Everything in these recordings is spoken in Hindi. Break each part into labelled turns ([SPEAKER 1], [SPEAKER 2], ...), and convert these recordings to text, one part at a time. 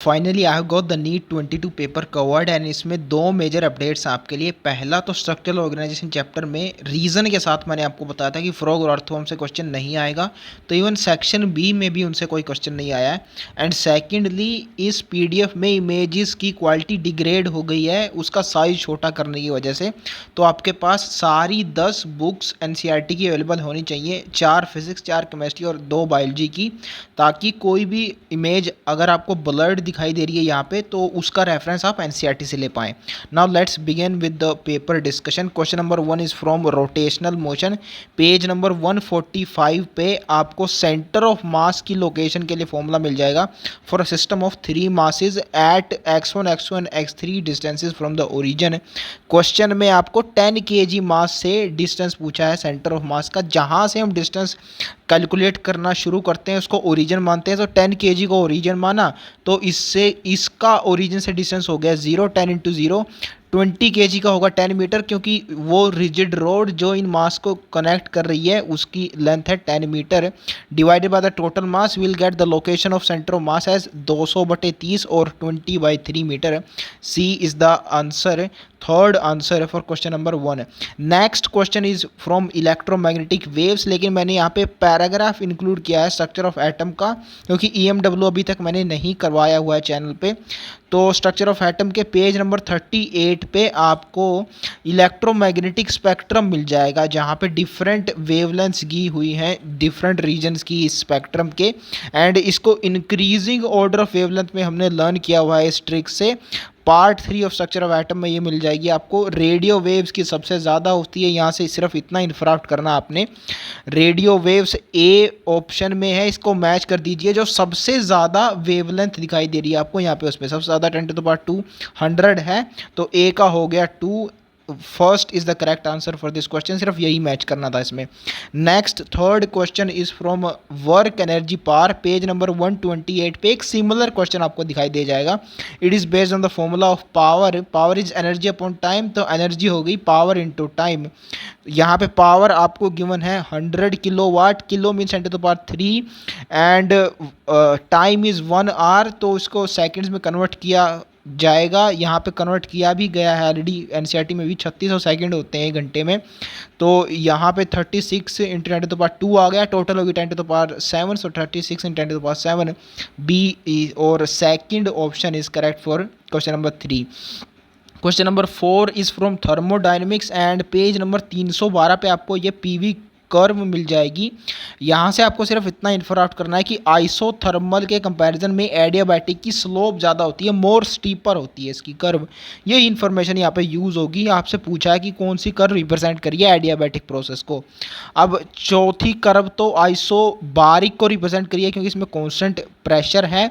[SPEAKER 1] Finally I have got the NEET 22 paper covered and इसमें दो मेजर अपडेट्स हैं आपके लिए। पहला तो स्ट्रक्चरल ऑर्गेनाइजेशन चैप्टर में रीज़न के साथ मैंने आपको बताया था कि फ्रॉग और अर्थवर्म से क्वेश्चन नहीं आएगा, तो इवन सेक्शन बी में भी उनसे कोई क्वेश्चन नहीं आया है। एंड सेकेंडली इस पीडीएफ में इमेजेस की क्वालिटी डिग्रेड हो गई है उसका साइज़ छोटा करने की वजह से। तो आपके पास सारी 10 बुक्स एनसीईआरटी की अवेलेबल होनी चाहिए, 4 फिजिक्स, 4 केमिस्ट्री और 2 बायोलॉजी की, ताकि कोई भी इमेज अगर आपको ब्लर्ड दिखाई दे रही है यहाँ पे तो उसका रेफरेंस आप एनसीईआरटी से ले पाएँ। Now let's begin with the paper discussion. Question number 1 is from rotational motion. Page number 145 पे आपको सेंटर ऑफ मास की लोकेशन के लिए फॉर्मूला मिल जाएगा for a system of 3 masses at x1 x2 and x3 distances from the origin. Question में आपको 10 kg मास से डिस्टेंस पूछा है सेंटर ऑफ मास का। जहाँ से हम डिस्टेंस कैलकुलेट करना शुरू करते हैं उसको ओरिजिन मानते हैं, तो 10 kg को ओरिजिन माना तो इससे इसका ओरिजिन से डिस्टेंस हो गया 0, 10 इंटू 0 20 kg का होगा 10 मीटर, क्योंकि वो रिजिड रोड जो इन मास को कनेक्ट कर रही है उसकी लेंथ है 10 metre. Divided by the total mass will get the location of centre of mass as 200/30 और 20/3 metre. C is the answer, third answer for question number 1। Next question is from electromagnetic waves, लेकिन मैंने यहाँ पे पैराग्राफ इंक्लूड किया है स्ट्रक्चर ऑफ एटम का, क्योंकि ईएमडब्ल्यू अभी तक मैंने नहीं करवाया हुआ है चैनल पे। तो स्ट्रक्चर ऑफ एटम के पेज नंबर 38 पे आपको इलेक्ट्रोमैग्नेटिक स्पेक्ट्रम मिल जाएगा, जहाँ पे डिफरेंट वेवलेंथ्स गी हुई हैं डिफरेंट रीजन्स की इस स्पेक्ट्रम के। एंड इसको इंक्रीजिंग ऑर्डर ऑफ वेवलेंथ में हमने लर्न किया हुआ है इस ट्रिक से। Part 3 of structure of atom में ये मिल जाएगी आपको। रेडियो वेव्स की सबसे ज़्यादा होती है, यहाँ से सिर्फ इतना इंफ्राक्ट करना आपने। रेडियो वेव्स ए ऑप्शन में है, इसको मैच कर दीजिए। जो सबसे ज़्यादा वेवलेंथ दिखाई दे रही है आपको यहाँ पे उसमें सबसे ज़्यादा 10⁻², 100 है, तो ए का हो गया 2। First is the correct answer for this question, सिर्फ यही मैच करना था इसमें। Next third question is from work energy पार। पेज नंबर 128 पे एक सिमिलर क्वेश्चन आपको दिखाई दे जाएगा। It is based on the formula of power. Power is energy upon time, तो एनर्जी हो गई पावर इनटू टाइम। यहाँ पे पावर आपको गिवन है 100 kilowatt, kilo mean 10⁻³ and time is 1 hour, तो इसको सेकेंड्स में कन्वर्ट किया जाएगा। यहाँ पे कन्वर्ट किया भी गया है ऑलरेडी, एनसीईआरटी में भी 3600 सेकंड होते हैं 1 घंटे में। तो यहाँ पे 36 इंटू 10⁻² आ गया, टोटल होगी 10⁻7, सो 36 इंटू 10⁻7 बी, और second option is correct for question number 3। Question number 4 is from thermodynamics and page number 312 पे आपको ये पीवी कर्व मिल जाएगी। यहाँ से आपको सिर्फ इतना इंफॉर्म करना है कि आइसोथर्मल के कंपैरिजन में एडियाबैटिक की स्लोप ज़्यादा होती है, मोर स्टीपर होती है इसकी कर्व। ये इन्फॉर्मेशन यहाँ पे यूज़ होगी। आपसे पूछा है कि कौन सी कर्व रिप्रेजेंट करिए एडियाबैटिक प्रोसेस को। अब चौथी कर्व तो आइसोबारिक को रिप्रेजेंट करिए, क्योंकि इसमें कॉन्स्टेंट प्रेशर है।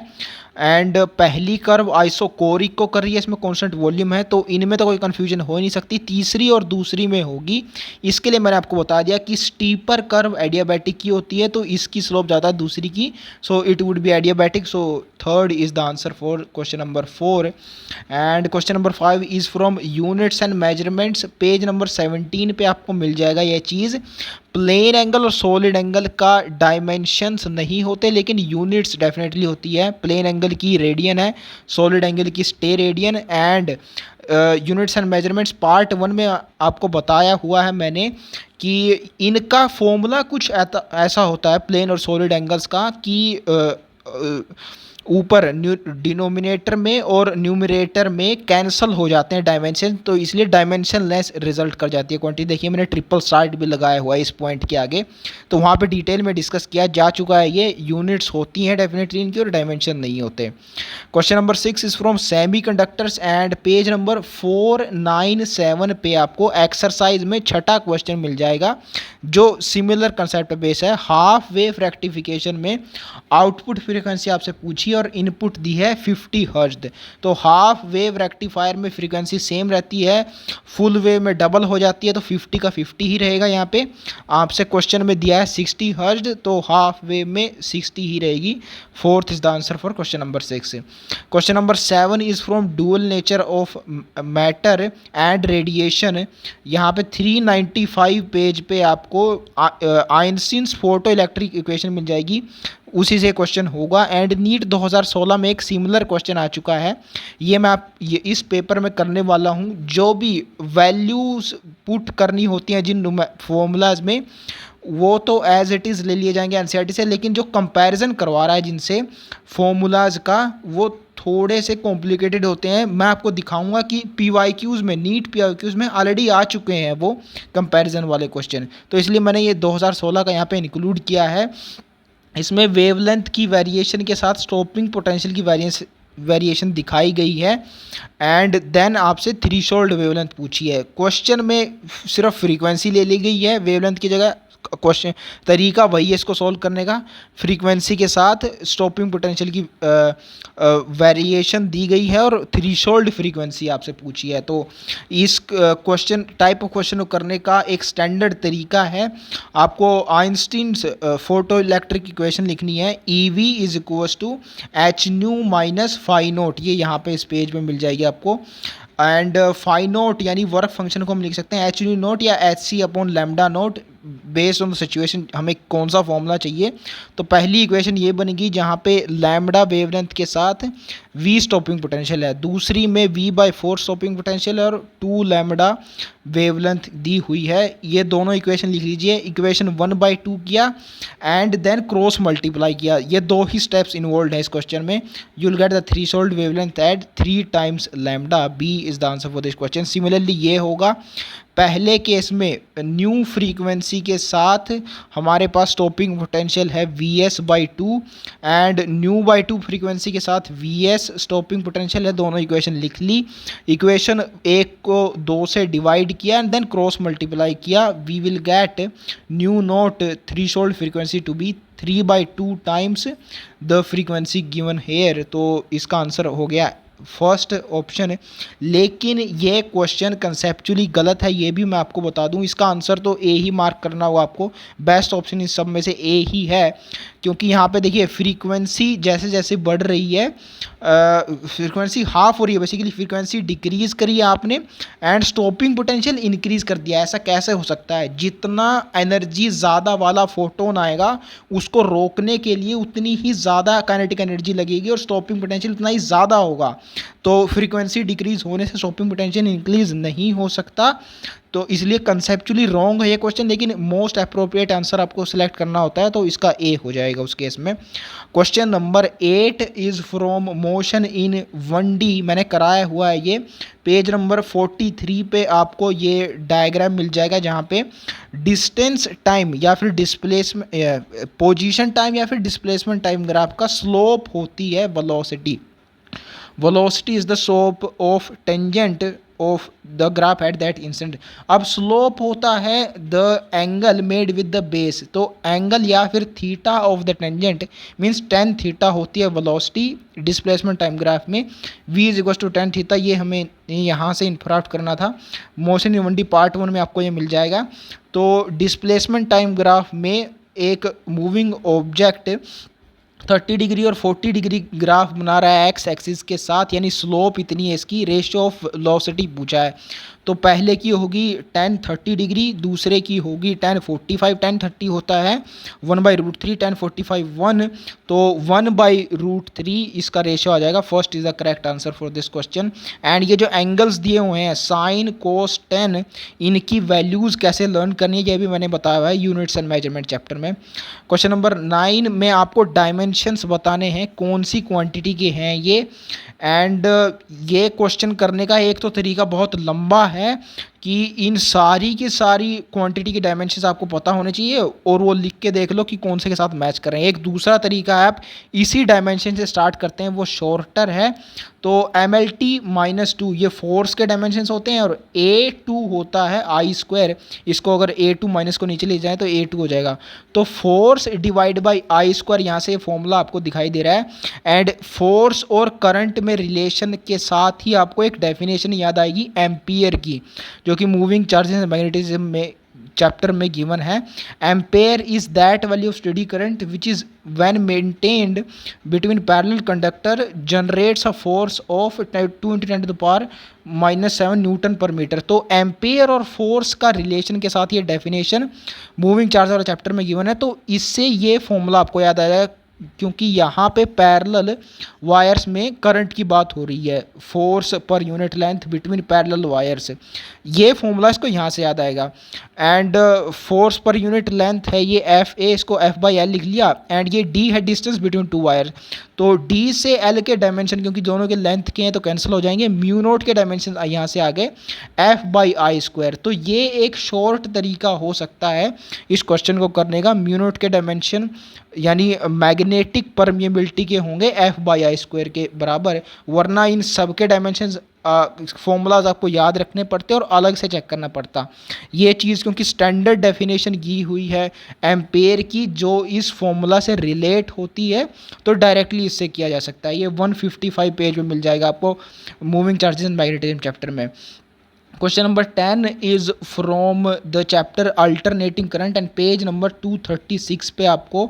[SPEAKER 1] एंड पहली कर्व आइसोकोरिक को कर रही है, इसमें कांस्टेंट वॉल्यूम है, तो इनमें तो कोई कंफ्यूजन हो ही नहीं सकती। तीसरी और दूसरी में होगी। इसके लिए मैंने आपको बता दिया कि स्टीपर कर्व एडियाबैटिक की होती है, तो इसकी स्लोप ज़्यादा है दूसरी की, so it would be adiabatic. So third is the answer for question number 4। And question number 5 is from units and measurements. Page number 17 पे आपको मिल जाएगा यह चीज़। प्लेन एंगल और सॉलिड एंगल का डायमेंशंस नहीं होते, लेकिन यूनिट्स डेफिनेटली होती है। प्लेन एंगल की रेडियन है, सॉलिड एंगल की stay radian. And units and measurements part 1 में आपको बताया हुआ है मैंने कि इनका फॉर्मूला कुछ ऐसा होता है प्लेन और सॉलिड एंगल्स का कि ऊपर डिनोमिनेटर में और न्यूमरेटर में कैंसल हो जाते हैं डायमेंशन, तो इसलिए डायमेंशन लेस रिजल्ट कर जाती है क्वांटिटी। देखिए मैंने ट्रिपल साइड भी लगाया हुआ है इस पॉइंट के आगे, तो वहाँ पे डिटेल में डिस्कस किया जा चुका है। ये यूनिट्स होती हैं डेफिनेटली इनकी, और डायमेंशन नहीं होते। Question number 6 is from semiconductors and page number 497 पे आपको एक्सरसाइज में छठा क्वेश्चन मिल जाएगा, जो सिमिलर कंसेप्ट बेस है। हाफ वेव रेक्टिफिकेशन में आउटपुट फ्रीक्वेंसी आपसे पूछी और इनपुट दी है 50 हर्ट्ज। तो हाफ वेव रेक्टिफायर में फ्रीक्वेंसी सेम रहती है, फुल वेव में डबल हो जाती है, तो 50 का 50 ही रहेगा। यहाँ पे आपसे क्वेश्चन में दिया है 60 हर्ट्ज, तो हाफ वेव में 60 ही रहेगी। Fourth is the answer for question number 6। Question number 7 is from dual nature of matter and radiation. यहाँ पे 395 पेज पे आपको आइंस्टीन्स फोटो इलेक्ट्रिक इक्वेशन मिल जाएगी। उसी से क्वेश्चन होगा। एंड नीट 2016 में एक सिमिलर क्वेश्चन आ चुका है, ये इस पेपर में करने वाला हूँ। जो भी वैल्यूज पुट करनी होती हैं जिन फॉर्मूलाज में, वो तो एज इट इज़ ले लिए जाएंगे एनसीईआरटी से, लेकिन जो कंपैरिजन करवा रहा है जिनसे फॉर्मूलाज का, वो थोड़े से कॉम्प्लिकेटेड होते हैं। मैं आपको दिखाऊंगा कि पीवाईक्यूज़ में, नीट पीवाईक्यूज़ में ऑलरेडी आ चुके हैं वो कंपैरिजन वाले क्वेश्चन, तो इसलिए मैंने ये 2016 का यहाँ पे इंक्लूड किया है। इसमें वेवलेंथ की वेरिएशन के साथ स्टॉपिंग पोटेंशियल की वेरिएशन दिखाई गई है। एंड देन आपसे थ्रीशोल्ड वेवलेंथ पूछी है। क्वेश्चन में सिर्फ फ्रीक्वेंसी ले ली गई है, वेवलेंथ की जगह। क्वेश्चन तरीका वही है इसको सॉल्व करने का, फ्रीक्वेंसी के साथ स्टॉपिंग पोटेंशियल की वेरिएशन दी गई है और थ्रीशोल्ड फ्रीक्वेंसी आपसे पूछी है। तो इस क्वेश्चन टाइप ऑफ क्वेश्चन को करने का एक स्टैंडर्ड तरीका है, आपको आइंस्टीन्स फोटो इलेक्ट्रिक इक्वेशन लिखनी है। EV is equal to H nu minus phi naught, ये यहाँ पे इस पेज में मिल जाएगी आपको। एंड फाई नोट यानी वर्क फंक्शन को हम लिख सकते हैं एच न्यू नोट या H C upon lambda naught, based on the situation हमें कौन सा फॉर्मूला चाहिए। तो पहली इक्वेशन ये बनेगी जहाँ पे लैम्डा वेवलेंथ के साथ v स्टॉपिंग पोटेंशियल है, दूसरी में v/4 स्टॉपिंग पोटेंशियल है और 2 लैम्डा वेवलेंथ दी हुई है। ये दोनों इक्वेशन लिख लीजिए। इक्वेशन 1/2 किया एंड देन क्रॉस मल्टीप्लाई किया। ये दो ही स्टेप्स इन्वॉल्व है इस क्वेश्चन में। You will get the threshold wavelength at 3 times lambda. B is the answer for this question. Similarly ये होगा, पहले केस में न्यू फ्रीक्वेंसी के साथ हमारे पास स्टॉपिंग पोटेंशियल है Vs/2 एंड न्यू/2 फ्रीक्वेंसी के साथ Vs स्टॉपिंग पोटेंशियल है। दोनों इक्वेशन लिख ली। इक्वेशन 1 को 2 से डिवाइड किया एंड देन क्रॉस मल्टीप्लाई किया। We will get nu naught threshold frequency to be 3/2 times the frequency given here. तो इसका आंसर हो गया फर्स्ट ऑप्शन है। लेकिन ये क्वेश्चन कंसेप्चुअली गलत है, ये भी मैं आपको बता दूं। इसका आंसर तो ए ही मार्क करना होगा आपको। बेस्ट ऑप्शन इस सब में से ए ही है, क्योंकि यहाँ पे देखिए फ्रीक्वेंसी जैसे जैसे बढ़ रही है, फ्रीक्वेंसी हाफ हो रही है बेसिकली, फ्रीक्वेंसी डिक्रीज करी है आपने एंड स्टॉपिंग पोटेंशियल इंक्रीज कर दिया। ऐसा कैसे हो सकता है? जितना एनर्जी ज़्यादा वाला फोटोन आएगा उसको रोकने के लिए उतनी ही ज़्यादा काइनेटिक एनर्जी लगेगी और स्टॉपिंग पोटेंशियल उतना ही ज़्यादा होगा। तो फ्रीक्वेंसी डिक्रीज होने से स्टॉपिंग पोटेंशियल इंक्रीज नहीं हो सकता। तो इसलिए कंसेप्चुअली रॉन्ग है ये क्वेश्चन, लेकिन मोस्ट अप्रोप्रिएट आंसर आपको सिलेक्ट करना होता है, तो इसका ए हो जाएगा उस केस में। Question number 8 is from motion in 1D। मैंने कराया हुआ है ये, पेज नंबर 43 पे आपको ये डायग्राम मिल जाएगा, जहाँ पे डिस्टेंस टाइम या फिर डिस्प्लेसमेंट पोजीशन टाइम या फिर डिस्प्लेसमेंट टाइम ग्राफ का स्लोप होती है velocity. Velocity is the slope of tangent of the graph at that instant. अब स्लोप होता है the angle made with the base, तो एंगल या फिर theta of the tangent means tan theta होती है वेलोसिटी डिस्प्लेसमेंट टाइम ग्राफ में। v is equal to tan theta, ये हमें यहाँ से इन्फराफ्ट करना था। मोशन इन 1D पार्ट 1 में आपको ये मिल जाएगा। तो डिस्प्लेसमेंट टाइम ग्राफ में एक मूविंग ऑब्जेक्ट 30 डिग्री और 40 डिग्री ग्राफ बना रहा है एक्स एक्सिस के साथ, यानी स्लोप इतनी है इसकी। रेशियो ऑफ वेलोसिटी पूछा है, तो पहले की होगी tan 30 डिग्री, दूसरे की होगी tan 45। tan 30 होता है 1/√3, tan 45 1, तो 1/√3 इसका रेशियो आ जाएगा। First is the correct answer for this question. And ये जो एंगल्स दिए हुए हैं साइन कोस tan, इनकी वैल्यूज़ कैसे लर्न करनी है ये भी मैंने बताया हुआ है यूनिट्स एंड मेजरमेंट चैप्टर में। क्वेश्चन नंबर 9 में आपको डायमेंशंस बताने हैं, कौन सी क्वांटिटी के हैं ये। एंड ये क्वेश्चन करने का एक तो तरीका बहुत लंबा है कि इन सारी की सारी क्वांटिटी के डायमेंशंस आपको पता होने चाहिए और वो लिख के देख लो कि कौन से के साथ मैच कर रहे हैं। एक दूसरा तरीका है, आप इसी डायमेंशन से स्टार्ट करते हैं, वो शॉर्टर है। तो MLT-2 ये फोर्स के डायमेंशंस होते हैं और A2 होता है I²। इसको अगर A2 माइनस को नीचे ले जाएं तो A2 हो जाएगा। तो फोर्स डिवाइड बाई I², यहाँ से फॉर्मूला आपको दिखाई दे रहा है। एंड फोर्स और करंट में रिलेशन के साथ ही आपको एक डेफिनेशन याद आएगी एम्पियर की, जो कि मूविंग चार्जेस एंड मैग्नेटिज्म में चैप्टर में गिवन है। Ampere is that value of steady current which is when maintained between parallel conductor generates a force of 2 × 10⁻⁻7 Newton पर मीटर। तो एम्पेयर और फोर्स का रिलेशन के साथ ये डेफिनेशन मूविंग चार्ज वाला चैप्टर में गिवन है। तो इससे ये फॉर्मूला आपको याद आ जाएगा, क्योंकि यहाँ पे पैरेलल वायर्स में करंट की बात हो रही है, force per unit length between parallel wires, ये फॉर्मूला इसको यहाँ से याद आएगा। And force per unit length है ये एफ ए, इसको एफ बाई एल लिख लिया, एंड ये डी है डिस्टेंस बिटवीन टू वायर, तो डी से एल के डायमेंशन क्योंकि दोनों के लेंथ के हैं तो कैंसिल हो जाएंगे, म्यू नोट के डायमेंशन यहाँ से आ गए एफ बाई आई स्क्वायर। तो ये एक शॉर्ट तरीका हो सकता है इस क्वेश्चन को करने का, म्यू नोट के डायमेंशन यानी मैग्नेटिक परमिएबिलिटी के होंगे एफ बाई आई स्क्वायर के बराबर, वरना इन सब के डायमेंशन फॉर्मूलाज आपको याद रखने पड़ते और अलग से चेक करना पड़ता। ये चीज़ क्योंकि स्टैंडर्ड डेफिनेशन की हुई है एम्पेयर की जो इस फॉर्मूला से रिलेट होती है, तो डायरेक्टली इससे किया जा सकता है। ये 155 पेज में मिल जाएगा आपको moving charges and magnetism chapter में। Question number 10 is from the chapter alternating current and page number 236 पे आपको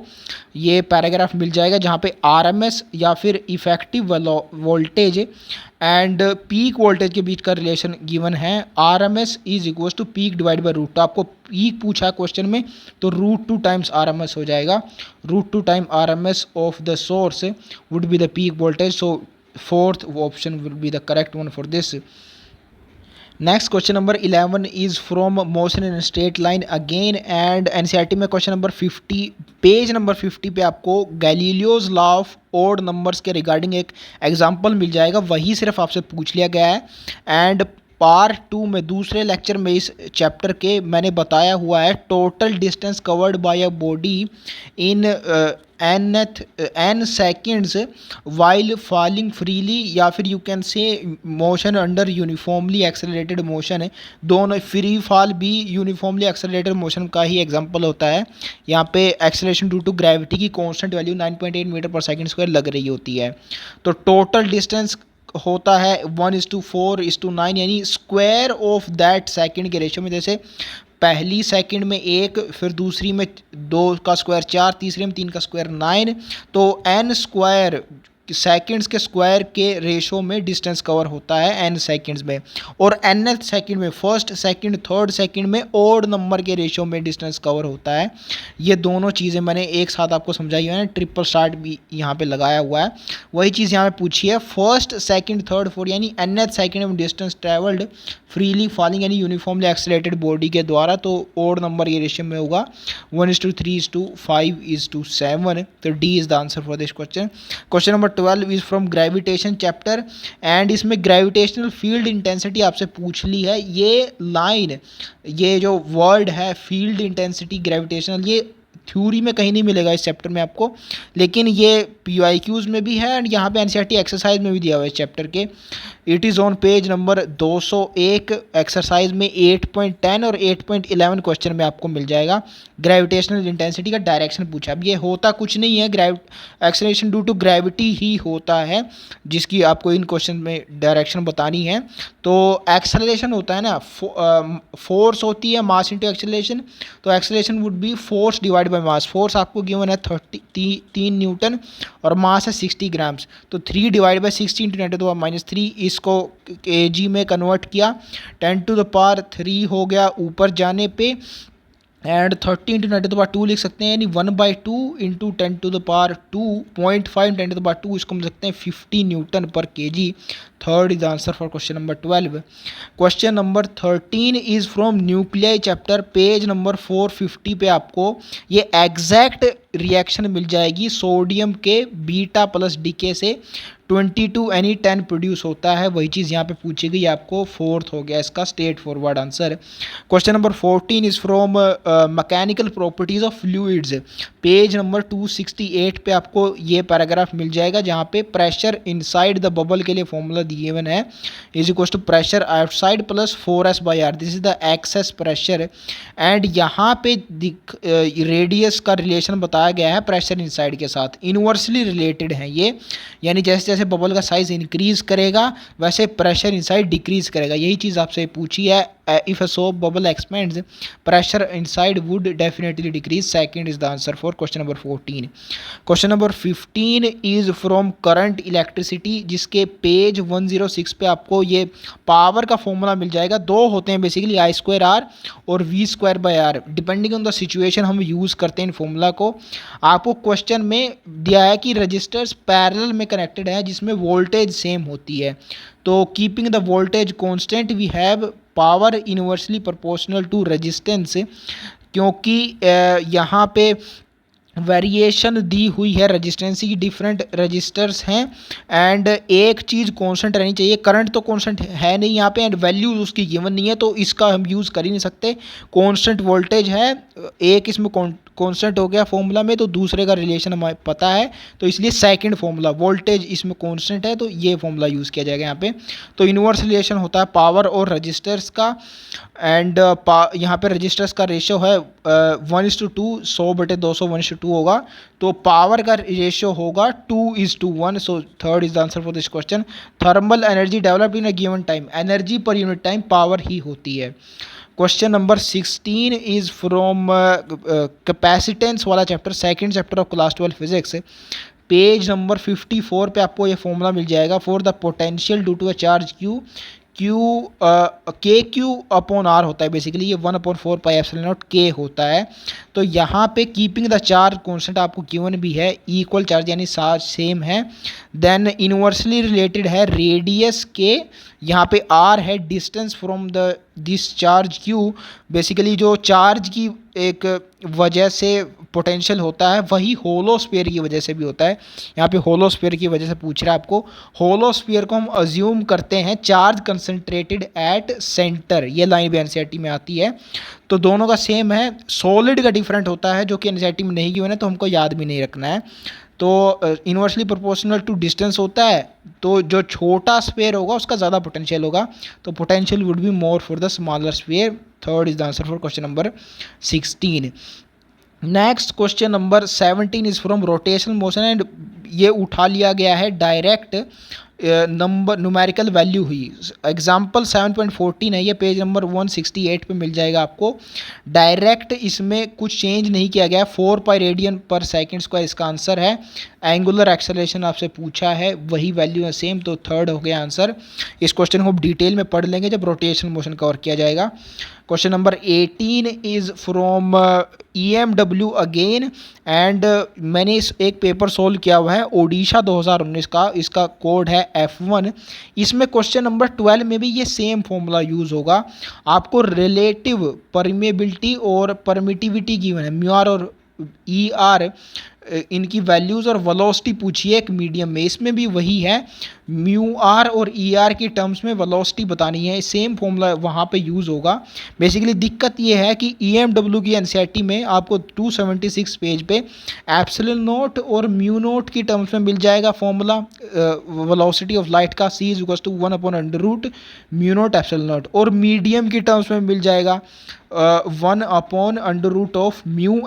[SPEAKER 1] ये पैराग्राफ मिल जाएगा जहाँ पे आरएमएस या फिर effective voltage and peak voltage के बीच का रिलेशन गिवन है। RMS is equal to peak divide by root, तो आपको पीक पूछा क्वेश्चन में तो √2 टाइम्स आरएमएस हो जाएगा, √2 time RMS of the source would be the peak voltage, so fourth option will be the correct one for this. Next question number 11 is from motion in straight line again and NCERT में क्वेश्चन नंबर 50 पेज नंबर 50 पे आपको Galileo's law of odd numbers के रिगार्डिंग एक एग्जांपल मिल जाएगा, वही सिर्फ आपसे पूछ लिया गया है। एंड पार्ट 2 में दूसरे लेक्चर में इस चैप्टर के मैंने बताया हुआ है total distance covered by a body in n seconds while falling freely, या फिर you can say motion under uniformly accelerated motion. दोनों फ्री फॉल भी यूनिफॉर्मली एक्सेलरेटेड मोशन का ही एग्जांपल होता है। यहाँ पे एक्सेलरेशन ड्यू टू ग्रेविटी की constant value 9.8 metre per second square लग रही होती है। तो टोटल डिस्टेंस होता है 1:4:9, यानी स्क्वायर ऑफ दैट सेकंड के रेशियो में, जैसे पहली सेकंड में 1, फिर दूसरी में 2 का स्क्वायर 4, तीसरे में 3 का स्क्वायर 9, तो n स्क्वायर सेकंड्स के स्क्वायर के रेशो में डिस्टेंस कवर होता है n सेकंड्स में, और nth सेकंड में फर्स्ट सेकंड थर्ड सेकंड में ओड नंबर के रेशो में डिस्टेंस कवर होता है। ये दोनों चीज़ें मैंने एक साथ आपको समझाई है, ट्रिपल स्टार्ट भी यहाँ पे लगाया हुआ है। वही चीज़ यहाँ पे पूछी है फर्स्ट सेकंड थर्ड फोर्थ यानी nth सेकंड में डिस्टेंस ट्रेवल्ड फ्रीली फॉलिंग यानी यूनिफॉर्मली एक्सेलरेटेड बॉडी के द्वारा, तो ओड नंबर के रेशियो में होगा 1:3:5:7, तो D is the answer for this question. Question number 12 is from gravitation chapter and इसमें ग्रेविटेशनल फील्ड इंटेंसिटी आपसे पूछ ली है। ये लाइन, ये जो वर्ड है फील्ड इंटेंसिटी ग्रेविटेशनल, ये थ्योरी में कहीं नहीं मिलेगा इस चैप्टर में आपको, लेकिन ये पीवाईक्यूज में भी है एंड यहाँ पे एनसीईआरटी एक्सरसाइज में भी दिया हुआ है इस चैप्टर के। It is on page number 201 exercise में 8.10 और 8.11 क्वेश्चन में आपको मिल जाएगा। ग्रेविटेशनल इंटेंसिटी का डायरेक्शन पूछा। अब ये होता कुछ नहीं है, एक्सेलरेशन ड्यू टू ग्रेविटी ही होता है जिसकी आपको इन क्वेश्चन में डायरेक्शन बतानी है। तो एक्सेलरेशन होता है ना, फोर्स होती है मास इंटू एक्सेलरेशन, तो acceleration would be force divide by mass. Force आपको गिवन है 3 न्यूटन और मास है 60 ग्राम्स, तो 3 डिवाइड बाई 60 इंटू 10⁻³ इसको kg में कन्वर्ट किया, 10⁻³ हो गया ऊपर जाने पे, एंड 30 इंटू 10⁻² लिख सकते हैं, यानी 1/2 इंटू 10⁻², 0.5 10⁻², इसको हम लिख सकते हैं 50 न्यूटन पर kg। Third is answer for question number 12। Question number 13 is from nuclei chapter, page number 450 पे आपको ये एग्जैक्ट रिएक्शन मिल जाएगी सोडियम के बीटा प्लस डीके से 22Ne10 प्रोड्यूस होता है। वही चीज़ यहाँ पे पूछी गई आपको, फोर्थ हो गया इसका straight forward answer. Question number 14 is from mechanical properties of fluids, page number 268 पे आपको ये पैराग्राफ मिल जाएगा जहाँ पे प्रेशर इनसाइड द बबल के लिए फॉर्मूला गिवन है, is equal to pressure outside plus 4s/r, this is the excess pressure. And यहाँ पे रेडियस का रिलेशन बताया गया है प्रेशर इनसाइड के साथ, इनवर्सली रिलेटेड है ये, यानी जैसे जैसे बबल का साइज इंक्रीज करेगा वैसे प्रेशर इनसाइड डिक्रीज करेगा। यही चीज़ आपसे पूछी है if a soap bubble expands, pressure inside would definitely decrease. Second is the answer for question number 14. Question number 15 is from current electricity, जिसके पेज 106 पे आपको ये पावर का फॉर्मूला मिल जाएगा। दो होते हैं बेसिकली, आई स्क्वायर आर और V square by R, depending on the situation हम यूज़ करते हैं इन फॉर्मूला को। आपको क्वेश्चन में दिया है कि रजिस्टर्स पैरेलल में कनेक्टेड है जिसमें वोल्टेज सेम होती है, तो keeping the voltage constant we have power inversely proportional to resistance, क्योंकि यहाँ पे वेरिएशन दी हुई है रजिस्टेंसी की, डिफरेंट रजिस्टर्स हैं एंड एक चीज़ कांस्टेंट रहनी चाहिए। करंट तो कांस्टेंट है नहीं यहाँ पे एंड वैल्यू उसकी गिवन नहीं है, तो इसका हम यूज़ कर ही नहीं सकते। कांस्टेंट वोल्टेज है, एक इसमें कांस्टेंट हो गया फॉर्मूला में, तो दूसरे का रिलेशन हमें पता है, तो इसलिए सेकंड फॉर्मूला वोल्टेज इसमें कांस्टेंट है, तो ये फॉर्मूला यूज़ किया जाएगा यहाँ पे। तो इनवर्स रिलेशन होता है पावर और रजिस्टर्स का एंड यहाँ पे रजिस्टर्स का रेशियो है 1:2, 100/200 1:2 होगा, तो पावर का रेशियो होगा 2:1। So third is the answer for this question. Thermal energy developed in a given time, energy per unit time power ही होती है। Question number 16 is from capacitance वाला चैप्टर, second chapter of class 12 physics. Page number 54 पे आपको ये फॉर्मूला मिल जाएगा for the potential due to a charge q. K q upon R होता है बेसिकली, ये 1/4 पाई एप्सिलॉन नॉट के होता है। तो यहाँ पे कीपिंग द चार्ज कांस्टेंट आपको गिवन भी है, इक्वल चार्ज यानी चार्ज सेम है। देन इनवर्सली रिलेटेड है रेडियस के, यहाँ पे आर है distance from the this charge Q, basically जो चार्ज की एक वजह से पोटेंशियल होता है वही होलो स्फीयर की वजह से भी होता है। यहाँ पे होलो स्फीयर की वजह से पूछ रहा है आपको। होलो स्फीयर को हम अज्यूम करते हैं चार्ज कंसंट्रेटेड एट सेंटर, ये लाइन भी एनसीईआरटी में आती है, तो दोनों का सेम है। सॉलिड का डिफरेंट होता है जो कि एनसीईआरटी में नहीं गिवन है, तो हमको याद भी नहीं रखना है। तो इनवर्सली प्रोपोर्शनल टू डिस्टेंस होता है, तो जो छोटा स्फीयर होगा उसका ज़्यादा पोटेंशियल होगा, तो potential would be more for the smaller sphere. Third is the answer for question number 16। Next question number 17 is from rotational motion and ये उठा लिया गया है डायरेक्ट नंबर न्यूमेरिकल वैल्यू हुई। एग्जाम्पल 7.14 है, ये पेज नंबर 168 पे मिल जाएगा आपको। डायरेक्ट इसमें कुछ चेंज नहीं किया गया, 4 पाई रेडियन पर सेकेंड स्क्वायर इसका आंसर है। एंगुलर एक्सेलरेशन आपसे पूछा है, वही वैल्यू है सेम, तो थर्ड हो गया आंसर। इस क्वेश्चन को डिटेल में पढ़ लेंगे जब रोटेशनल मोशन कवर किया जाएगा। Question number 18 is from EMW again and मैंने इस एक पेपर सोल्व किया हुआ है ओडिशा 2019 का, इसका कोड है F1। इसमें क्वेश्चन नंबर 12 में भी ये सेम फॉर्मूला यूज़ होगा। आपको रिलेटिव परमेबिलिटी और परमिटिविटी गिवन है, म्यू आर और ER इनकी वैल्यूज़ और वेलोसिटी पूछी है एक मीडियम में, इसमें भी वही है, म्यू आर और ER की टर्म्स में वेलोसिटी बतानी है, सेम फॉर्मूला वहाँ पे यूज़ होगा। बेसिकली दिक्कत ये है कि EMW की एनसीईआरटी में आपको 276 पेज पे एप्सिलॉन नोट और म्यू नोट की टर्म्स में मिल जाएगा फॉर्मूला वेलोसिटी ऑफ लाइट का, C=1/√μ नोट एप्सिलॉन नोट, और मीडियम की टर्म्स में मिल जाएगा 1/√μ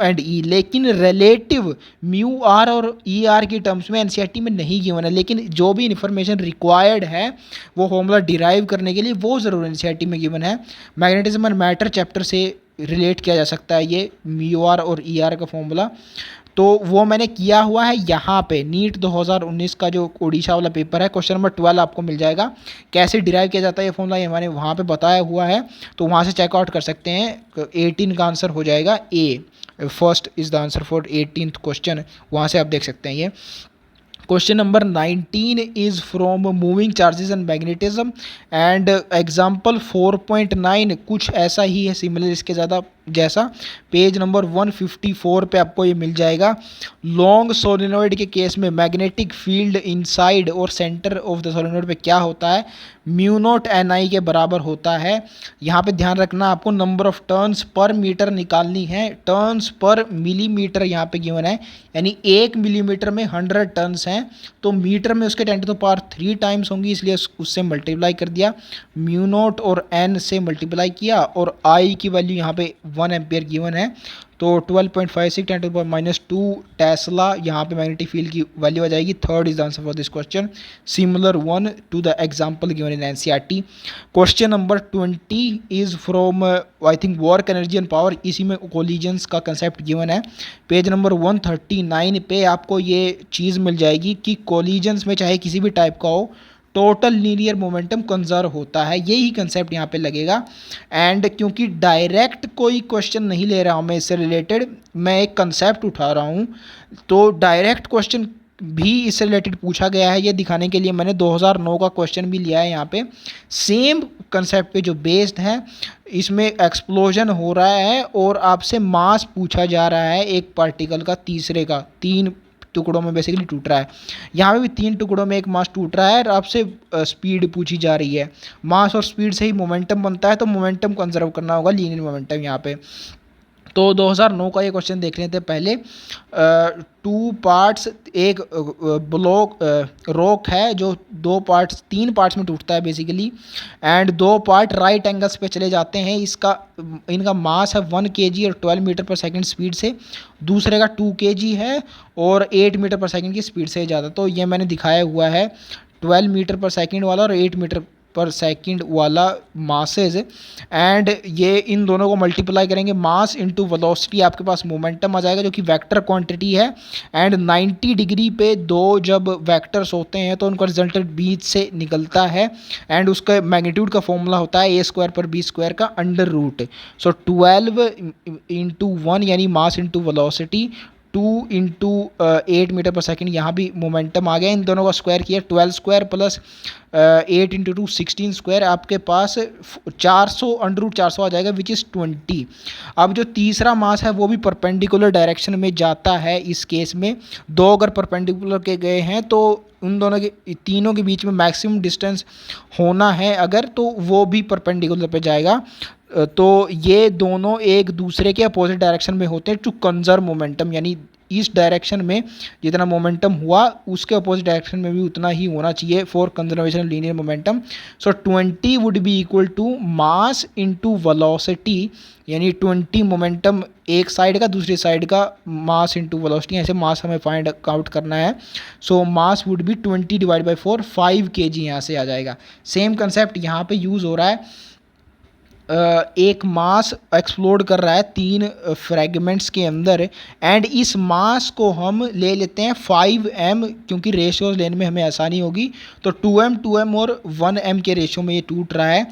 [SPEAKER 1] एंड E। लेकिन रिलेटिव म्यू आर और ER की टर्म्स में एनसीईआरटी में नहीं गिवन है, लेकिन जो भी इन्फॉर्मेशन रिक्वायर्ड है वो फॉर्मूला डिराइव करने के लिए वो ज़रूर एनसीईआरटी में गिवन है। मैग्नेटिज्म एंड मैटर चैप्टर से रिलेट किया जा सकता है ये म्यू आर और ER का फॉर्मूला, तो वो मैंने किया हुआ है यहाँ पे। नीट 2019 का जो ओडिशा वाला पेपर है, क्वेश्चन नंबर 12 आपको मिल जाएगा। कैसे डिराइव किया जाता है ये फॉर्मूला, ये मैंने वहाँ पे बताया हुआ है, तो वहाँ से चेकआउट कर सकते हैं। 18 का आंसर हो जाएगा A, first is the answer for 18th question, वहाँ से आप देख सकते हैं ये। Question number 19 is from moving charges and magnetism and example 4.9 कुछ ऐसा ही है, सिमिलर इसके ज़्यादा जैसा। पेज नंबर 154 पे आपको ये मिल जाएगा। लॉन्ग सोलेनोइड के केस में मैग्नेटिक फील्ड इनसाइड और सेंटर ऑफ द सोलेनोइड पे क्या होता है, म्यू नॉट NI के बराबर होता है। यहाँ पे ध्यान रखना आपको number of turns per metre निकालनी है, टर्न्स पर मिलीमीटर यहाँ पे गिवन है, यानी 1 मिलीमीटर में 100 टर्न्स हैं, तो मीटर में उसके 10⁻³ टाइम्स होंगी, इसलिए उससे मल्टीप्लाई कर दिया, म्यू नॉट और N से मल्टीप्लाई किया, और I की वैल्यू यहाँ पे 1 एम्पियर गिवन है, तो 12.56 10 टू पावर -2 टेस्ला यहाँ पे मैग्नेटिक फील्ड की वैल्यू आ जाएगी। Third is the answer for this question, similar one two the example given in NCERT. Question number 20 is from I think work energy and power, इसी में कोलिजन्स का कंसेप्ट गिवन है। पेज नंबर 139 पे आपको ये चीज़ मिल जाएगी कि कोलिजन्स में चाहे किसी भी टाइप का हो, टोटल लीनियर मोमेंटम कंजर्व होता है, यही कंसेप्ट यहाँ पे लगेगा। एंड क्योंकि डायरेक्ट कोई क्वेश्चन नहीं ले रहा हूँ मैं इससे रिलेटेड, मैं एक कंसेप्ट उठा रहा हूँ, तो डायरेक्ट क्वेश्चन भी इससे रिलेटेड पूछा गया है, ये दिखाने के लिए मैंने 2009 का क्वेश्चन भी लिया है यहाँ पे, सेम कंसेप्ट पे जो बेस्ड है। इसमें एक्सप्लोजन हो रहा है और आपसे मास पूछा जा रहा है एक पार्टिकल का, तीसरे का, 3 टुकड़ों में बेसिकली टूट रहा है। यहाँ पे भी 3 टुकड़ों में एक मास टूट रहा है और आपसे स्पीड पूछी जा रही है। मास और स्पीड से ही मोमेंटम बनता है, तो मोमेंटम कंजर्व करना होगा, लीनियर मोमेंटम यहाँ पे। तो 2009 का ये क्वेश्चन देख लेते हैं पहले। 2 पार्ट्स, एक ब्लॉक रॉक है जो 3 पार्ट्स में टूटता है basically, and 2 part right angles पे चले जाते हैं। इनका मास है 1 kg और 12 मीटर पर सेकंड स्पीड से, दूसरे का 2 kg है और 8 मीटर पर सेकंड की स्पीड से जाता। तो ये मैंने दिखाया हुआ है 12 मीटर पर सेकंड वाला और 8 मीटर पर सेकंड वाला मासेज, एंड ये इन दोनों को मल्टीप्लाई करेंगे, मास इनटू वेलोसिटी, आपके पास मोमेंटम आ जाएगा जो कि वेक्टर क्वांटिटी है। एंड 90 डिग्री पे दो जब वेक्टर्स होते हैं तो उनका रिजल्टेंट बीच से निकलता है, एंड उसका मैग्नीट्यूड का फॉर्मूला होता है a² पर b² का अंडर रूट। सो 12 इंटू 1 यानी mass into velocity, 2 into 8 metre per second, यहाँ भी मोमेंटम आ गया। इन दोनों का स्क्वायर किया, 12² प्लस 8 इंटू 2 16², आपके पास 400 अंडर रूट 400 आ जाएगा, विच इज़ 20। अब जो तीसरा मास है वो भी परपेंडिकुलर डायरेक्शन में जाता है। इस केस में दो अगर परपेंडिकुलर के गए हैं तो उन दोनों के, तीनों के बीच में मैक्सिमम डिस्टेंस होना है अगर, तो वो भी परपेंडिकुलर पे जाएगा। तो ये दोनों एक दूसरे के अपोजिट डायरेक्शन में होते हैं टू कंजर्व मोमेंटम, यानी इस डायरेक्शन में जितना मोमेंटम हुआ उसके अपोजिट डायरेक्शन में भी उतना ही होना चाहिए for conservation of linear momentum. So 20 would be equal to mass into velocity, यानी 20 मोमेंटम एक साइड का, दूसरी साइड का मास इनटू वेलोसिटी, ऐसे मास हमें फाइंड आउट करना है। So mass would be 20 divide by 4, 5 kg यहाँ से आ जाएगा। सेम कंसेप्ट यहाँ पे यूज़ हो रहा है। एक मास एक्सप्लोड कर रहा है 3 फ्रेगमेंट्स के अंदर, एंड इस मास को हम ले लेते हैं 5m, क्योंकि रेशियोज लेने में हमें आसानी होगी। तो 2m और 1m के रेशियो में ये टूट रहा है।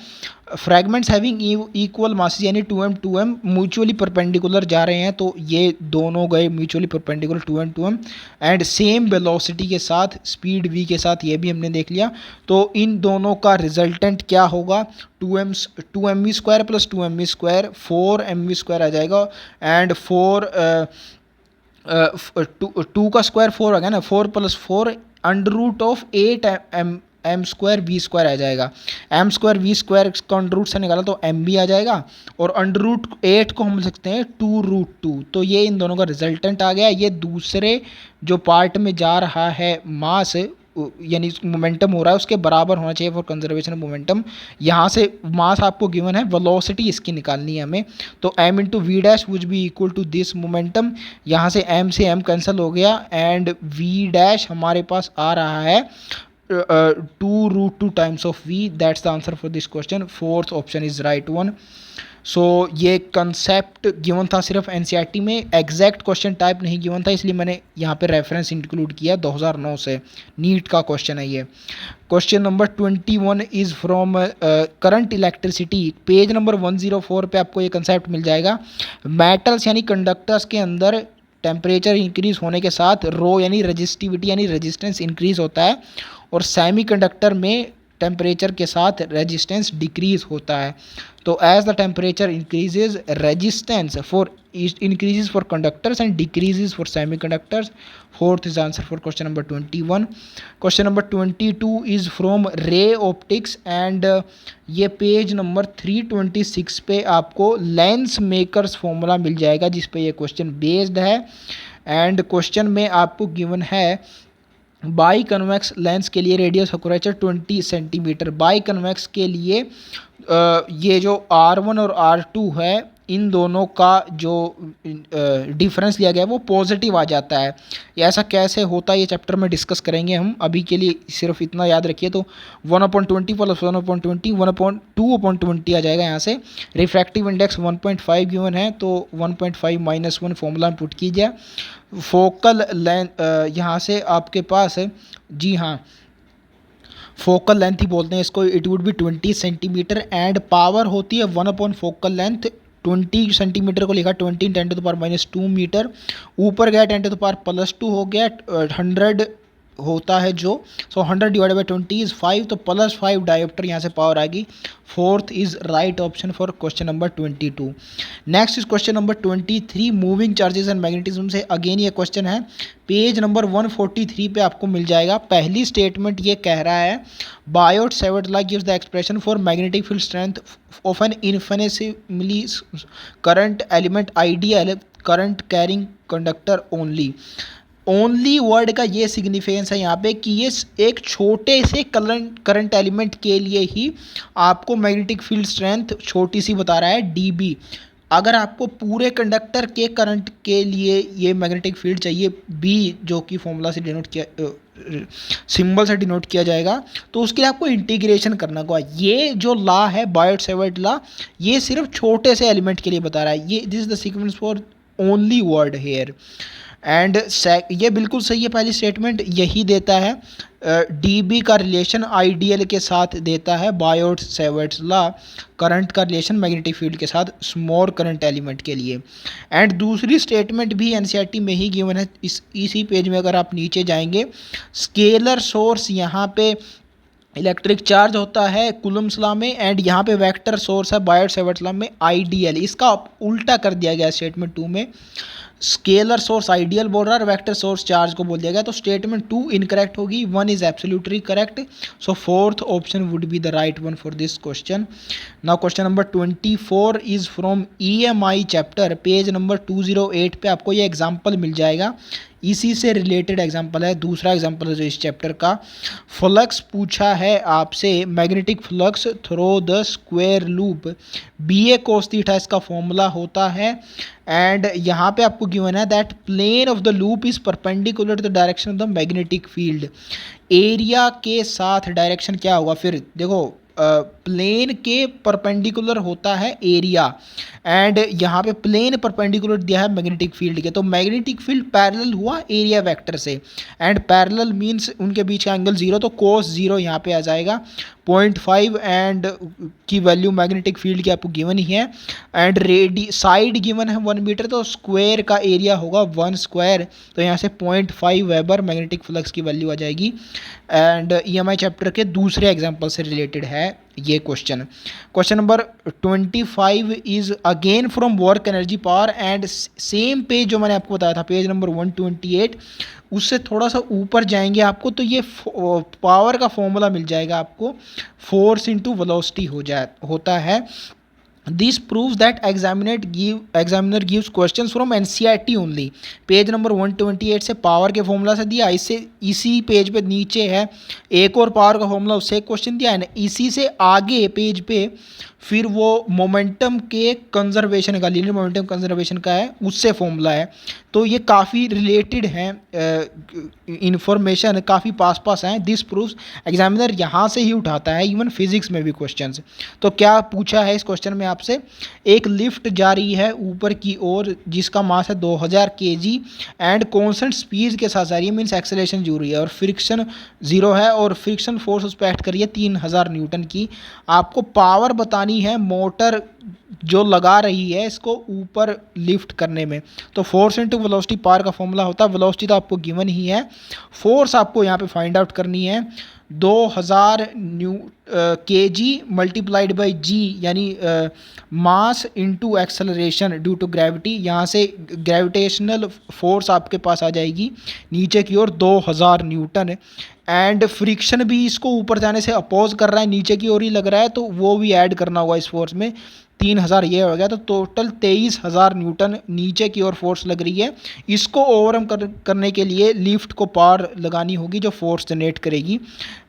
[SPEAKER 1] फ्रैगमेंट्स हैविंग इक्वल मासेस, यानी 2m म्यूचुअली परपेंडिकुलर जा रहे हैं, तो ये दोनों गए mutually perpendicular 2m and same velocity के साथ, स्पीड v के साथ, ये भी हमने देख लिया। तो इन दोनों का रिजल्टेंट क्या होगा, 2mv² प्लस 2mv², 4mv² आ जाएगा, एंड 2 का स्क्वायर 4 आ गया ना, 4 plus 4 under root of 8m² v² आ जाएगा। m² v² का अंडर रूट से निकाला तो m भी आ जाएगा, और अंडर रूट 8 को हम लिख सकते हैं 2√2। तो ये इन दोनों का रिजल्टेंट आ गया। ये दूसरे जो पार्ट में जा रहा है मास, यानी मोमेंटम हो रहा है, उसके बराबर होना चाहिए फॉर कंजर्वेशन ऑफ मोमेंटम। यहाँ से मास आपको गिवन है, वेलोसिटी इसकी निकालनी है हमें, तो m into V dash which be equal to this momentum. यहाँ से m कैंसिल हो गया, एंड v डैश हमारे पास आ रहा है 2√2 times of v। That's the answer for this question, fourth option is right one. So ये कंसेप्ट गिवन था सिर्फ एनसीईआरटी में, एग्जैक्ट क्वेश्चन टाइप नहीं गिवन था, इसलिए मैंने यहाँ पे रेफरेंस इंक्लूड किया, 2009 से नीट का क्वेश्चन है ये। Question number 21 is from current electricity, page number 104 पे आपको ये कंसेप्ट मिल जाएगा। मेटल्स यानी कंडक्टर्स के अंदर टेम्परेचर इंक्रीज होने के साथ रो यानी रजिस्टिविटी यानी रेजिस्टेंस इंक्रीज होता है, और सेमीकंडक्टर में टेम्परेचर के साथ रेजिस्टेंस डिक्रीज होता है। तो as the temperature increases, resistance for increases for conductors and decreases for semiconductors. Fourth is answer for question number 21. Question number 22 is from ray optics, and ये पेज नंबर 326 पे आपको लेंस मेकर्स फॉर्मूला मिल जाएगा जिस पे ये क्वेश्चन बेस्ड है। एंड क्वेश्चन में आपको गिवन है बाई कन्वेक्स लेंस के लिए radius of curvature 20 centimetre, by convex के लिए ये जो R1 और R2 है इन दोनों का जो डिफरेंस लिया गया है वो पॉजिटिव आ जाता है। ये ऐसा कैसे होता है ये चैप्टर में डिस्कस करेंगे हम। अभी के लिए सिर्फ इतना याद रखिए, तो 1/20 प्लस 1/20 1/2/20 आ जाएगा यहाँ से। रिफ्रैक्टिव इंडेक्स 1.5 गिवन है, तो 1.5 - 1 फॉर्मूला में पुट कीजिए। फोकल लेंथ यहाँ से आपके पास है, जी हाँ, फोकल लेंथ ही बोलते हैं इसको, it would be 20 centimetre and power होती है 1/फोकल लेंथ। 20 सेंटीमीटर को लिखा 20 × 10⁻² मीटर, ऊपर गया 10⁻+2 हो गया, 100 होता है जो, सो 100 / 20 इज 5, तो +5 डायोप्टर यहाँ से पावर आएगी। Fourth is right option for question number 22। Next is question number 23, moving charges and magnetism से अगेन ये क्वेश्चन है, पेज नंबर 143 पे आपको मिल जाएगा। पहली स्टेटमेंट ये कह रहा है, Biot Savart law gives the expression for magnetic field strength of an infinitesimally current element ideal current carrying conductor only. Only word का ये सिग्निफिकेंस है यहाँ पे कि ये एक छोटे से करंट एलिमेंट के लिए ही आपको मैग्नेटिक फील्ड स्ट्रेंथ छोटी सी बता रहा है, डीबी। अगर आपको पूरे कंडक्टर के करंट के लिए ये मैग्नेटिक फील्ड चाहिए, बी जो कि फॉर्मूला से डिनोट किया, सिंबल से डिनोट किया जाएगा, तो उसके लिए आपको इंटीग्रेशन करना होगा। ये जो लॉ है बायोट-सैवर्ट लॉ, ये सिर्फ छोटे से एलिमेंट के लिए बता रहा है। ये this is the sequence for only word hair and ये बिल्कुल सही है। पहली स्टेटमेंट यही देता है, डीबी का रिलेशन आइडियल के साथ देता है बायोट-सैवर्ट लॉ, करंट का रिलेशन मैग्नेटिक फील्ड के साथ स्मॉल करंट एलिमेंट के लिए। एंड दूसरी स्टेटमेंट भी एनसीईआरटी में ही गिवन है, इसी पेज में अगर आप नीचे जाएंगे, स्केलर सोर्स यहाँ पे इलेक्ट्रिक चार्ज होता है कूलम्ब्स लॉ में, एंड यहाँ पे वेक्टर सोर्स है बायोट-सैवर्ट लॉ में आइडियल। इसका उल्टा कर दिया गया स्टेटमेंट 2 में, स्केलर सोर्स आइडियल बोल रहा है और वेक्टर सोर्स चार्ज को बोल दिया गया, तो स्टेटमेंट 2 इनकरेक्ट होगी, 1 is absolutely correct. So fourth option would be the right one for this question. Now question number 24 is from EMI chapter, page number 208 पे आपको ये एग्जाम्पल मिल जाएगा। इसी से रिलेटेड एग्जाम्पल है, दूसरा एग्जाम्पल है जो इस चैप्टर का। फ्लक्स पूछा है आपसे, magnetic flux through the square loop, BA cos theta इसका फॉर्मूला होता है। एंड यहाँ पे आपको गिवन है that plane of the loop is perpendicular to the direction of the magnetic field. Area के साथ डायरेक्शन क्या होगा, फिर देखो प्लेन के परपेंडिकुलर होता है एरिया, एंड यहाँ पे प्लेन परपेंडिकुलर दिया है मैग्नेटिक फील्ड के, तो मैग्नेटिक फील्ड पैरेलल हुआ एरिया वेक्टर से, एंड पैरेलल मींस उनके बीच का एंगल 0, तो cos 0 यहाँ पे आ जाएगा। 0.5 एंड की वैल्यू मैग्नेटिक फील्ड की आपको गिवन ही है, एंड साइड गिवन है 1 मीटर, तो स्क्वायर का एरिया होगा 1 स्क्वायर, तो यहाँ से 0.5 वेबर मैग्नेटिक फ्लक्स की वैल्यू आ जाएगी। एंड ईएमआई चैप्टर के दूसरे एग्जाम्पल से रिलेटेड है ये question. Question number 25 is again from work energy power, and same page जो मैंने आपको बताया था, पेज नंबर 128, उससे थोड़ा सा ऊपर जाएंगे आपको तो ये पावर का फॉर्मूला मिल जाएगा आपको, फोर्स इंटू वेलोसिटी होता है। This proves that examiner gives questions from NCERT only. Page number 128 से पावर के फॉर्मूला से दिया, इससे इसी पेज पे नीचे है एक और पावर का फॉर्मूला, उससे एक क्वेश्चन दिया है ना, इसी से आगे पेज पे फिर वो मोमेंटम के कंजर्वेशन का, लीनियर मोमेंटम कंजर्वेशन का है, उससे फॉर्मूला है। तो ये काफ़ी रिलेटेड हैं, इन्फॉर्मेशन काफ़ी पास पास हैं। दिस प्रूव्स, एग्जामिनर यहाँ से ही उठाता है इवन फिजिक्स में भी क्वेश्चंस। तो क्या पूछा है इस क्वेश्चन में आपसे, एक लिफ्ट जा रही है ऊपर की ओर जिसका मास है 2000 kg एंड कॉन्स्टेंट स्पीड के साथ जा रही है, मीन्स एक्सेलरेशन जीरो है और फ्रिक्शन 0 है, और फ्रिक्शन फोर्स उस पर एक्ट करिए 3000 न्यूटन की। आपको पावर बतानी है मोटर जो लगा रही है इसको ऊपर लिफ्ट करने में, तो फोर्स इंटू वेलोसिटी पावर का फॉर्मूला होता है। वेलोसिटी तो आपको गिवन ही है, फोर्स आपको यहाँ पे फाइंड आउट करनी है। 2000 kg मल्टीप्लाइड बाई जी, यानी mass into acceleration due to gravity, यहाँ से ग्रेविटेशनल फोर्स आपके पास आ जाएगी नीचे की ओर 2000 न्यूटन, एंड फ्रिक्शन भी इसको ऊपर जाने से अपोज कर रहा है, नीचे की ओर ही लग रहा है, तो वो भी ऐड करना होगा इस फोर्स में 3000 ये हो गया, तो टोटल 23,000 न्यूटन नीचे की ओर फोर्स लग रही है। इसको ओवरकम करने के लिए लिफ्ट को पार लगानी होगी जो फोर्स जनरेट करेगी,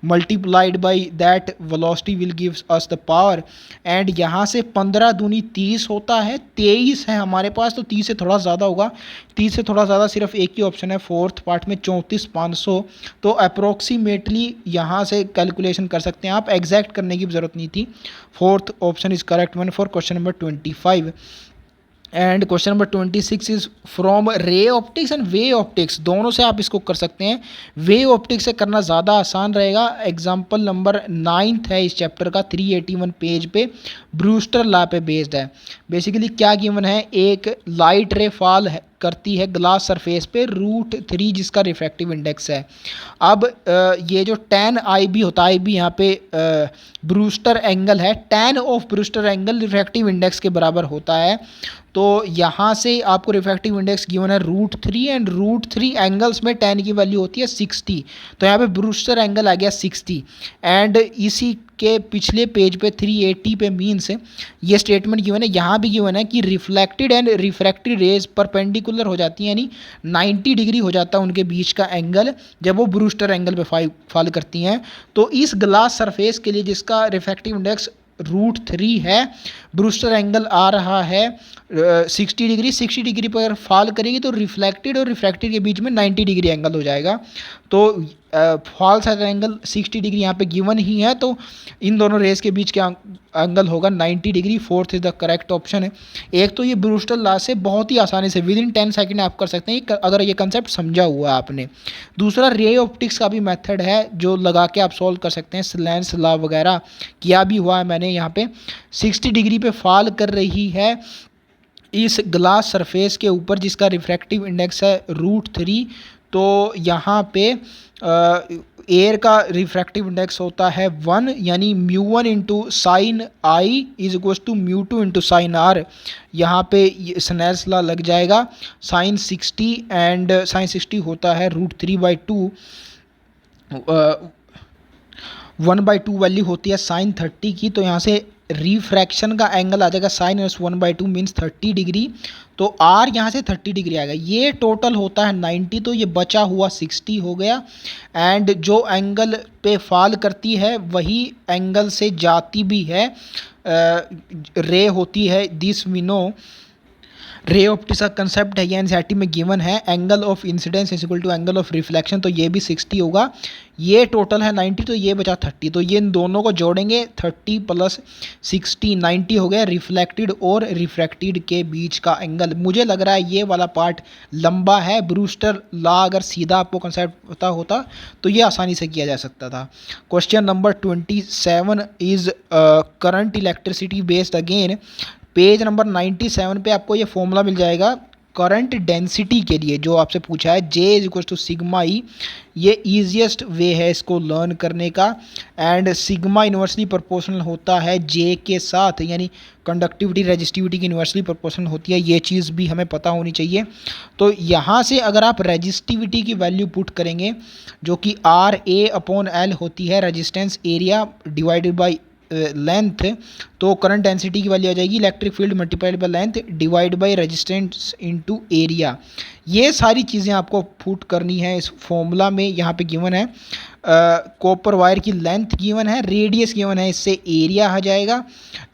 [SPEAKER 1] multiplied by that velocity will gives us the power. And यहाँ से 15 दूनी 30 होता है, 23 है हमारे पास, तो 30 से थोड़ा ज़्यादा होगा, 30 से थोड़ा ज़्यादा सिर्फ एक ही ऑप्शन है फोर्थ पार्ट में 34,500। तो अप्रोक्सीमेटली यहाँ से कैलकुलेशन कर सकते हैं आप, एग्जैक्ट करने की ज़रूरत नहीं थी। Fourth option is correct one for question number 25। And question number 26 is from ray optics and way optics, दोनों से आप इसको कर सकते हैं। वे ऑप्टिक्स से करना ज़्यादा आसान रहेगा। एग्जाम्पल नंबर 9 है इस चैप्टर का, 381 पेज पे, ब्रूस्टर लॉ पे बेस्ड है। बेसिकली क्या गिवन है, एक लाइट रे फॉल करती है ग्लास सरफेस पे √3 जिसका रिफ्रैक्टिव इंडेक्स है। अब ये जो tan IB होता है, IB यहाँ पे ब्रूस्टर एंगल है, tan of Brewster angle refractive index के बराबर होता है। तो यहाँ से आपको रिफ्रैक्टिव इंडेक्स गिवन है √3 एंड √3 एंगल्स में tan की वैल्यू होती है 60, तो यहाँ पे ब्रूस्टर एंगल आ गया 60। एंड इसी के पिछले पेज पे 380 पे मीन्स ये स्टेटमेंट गिवन है, यहाँ भी गिवन है कि reflected and refracted rays perpendicular हो जाती हैं, यानी 90 डिग्री हो जाता है उनके बीच का एंगल जब वो ब्रूस्टर एंगल पे फॉल करती हैं। तो इस ग्लास सरफेस के लिए जिसका रिफ्रैक्टिव इंडेक्स √3 है, ब्रूस्टर एंगल आ रहा है 60 डिग्री, 60 डिग्री पर फॉल करेगी तो रिफ्लेक्टेड और रिफ्रैक्टेड के बीच में 90 डिग्री एंगल हो जाएगा। तो फॉल साइड एंगल 60 डिग्री यहाँ पे गिवन ही है, तो इन दोनों रेस के बीच का एंगल होगा 90 degree. Fourth is the correct option है। एक तो ये ब्रूस्टर लॉ से बहुत ही आसानी से विद इन 10 सेकेंड आप कर सकते हैं अगर ये कंसेप्ट समझा हुआ आपने। दूसरा रे ऑप्टिक्स का भी मेथड है जो लगा के आप सॉल्व कर सकते हैं, स्लैंस लॉ वगैरह किया भी हुआ है मैंने। यहाँ पे 60 डिग्री पे फॉल कर रही है इस ग्लास सरफेस के ऊपर जिसका रिफ्रैक्टिव इंडेक्स है √3, तो यहाँ पे एयर का रिफ्रैक्टिव इंडेक्स होता है 1, यानी μ1 into sine i is equals to μ2 into sine r. यहाँ पे स्नेल्स लॉ लग जाएगा, साइन 60 एंड साइन 60 होता है √3/2, 1/2 वैल्यू होती है साइन 30 की, तो यहाँ से रिफ्रैक्शन का एंगल आ जाएगा साइन 1/2 मीन्स 30 डिग्री, तो आर यहाँ से 30 डिग्री आएगा। ये टोटल होता है 90, तो ये बचा हुआ 60 हो गया। एंड जो एंगल पे फॉल करती है वही एंगल से जाती भी है रे होती है, this we know. Ray optics का कंसेप्ट है, ये एनसीईआरटी में गिवन है, angle of incidence is equal to angle of reflection, तो ये भी 60 होगा। ये टोटल है 90, तो ये बचा 30, तो ये इन दोनों को जोड़ेंगे 30 + 60 90 हो गया रिफ्लेक्टेड और रिफ्रैक्टेड के बीच का एंगल। मुझे लग रहा है ये वाला पार्ट लंबा है, ब्रूस्टर लॉ अगर सीधा आपको कंसेप्ट पता होता तो ये आसानी से किया जा सकता था। Question number 27 is current electricity based again. Page number 97 पे आपको ये फॉर्मूला मिल जाएगा करंट डेंसिटी के लिए जो आपसे पूछा है, J = सिग्मा ई। ये ईजिएस्ट वे है इसको लर्न करने का। एंड सिग्मा इन्वर्सली प्रोपोर्शनल होता है J के साथ, यानी कंडक्टिविटी रेजिस्टिविटी की इन्वर्सली प्रोपोर्शनल होती है, ये चीज़ भी हमें पता होनी चाहिए। तो यहाँ से अगर आप रेजिस्टिविटी की वैल्यू पुट करेंगे जो कि RA/L होती है, resistance area divided by length, तो करंट डेंसिटी की वैल्यू आ जाएगी electric field multiplied by length divide by resistance into area. ये सारी चीज़ें आपको पुट करनी है इस फॉर्मूला में। यहाँ पे गिवन है कॉपर वायर की लेंथ गिवन है, रेडियस गिवन है, इससे एरिया आ जाएगा,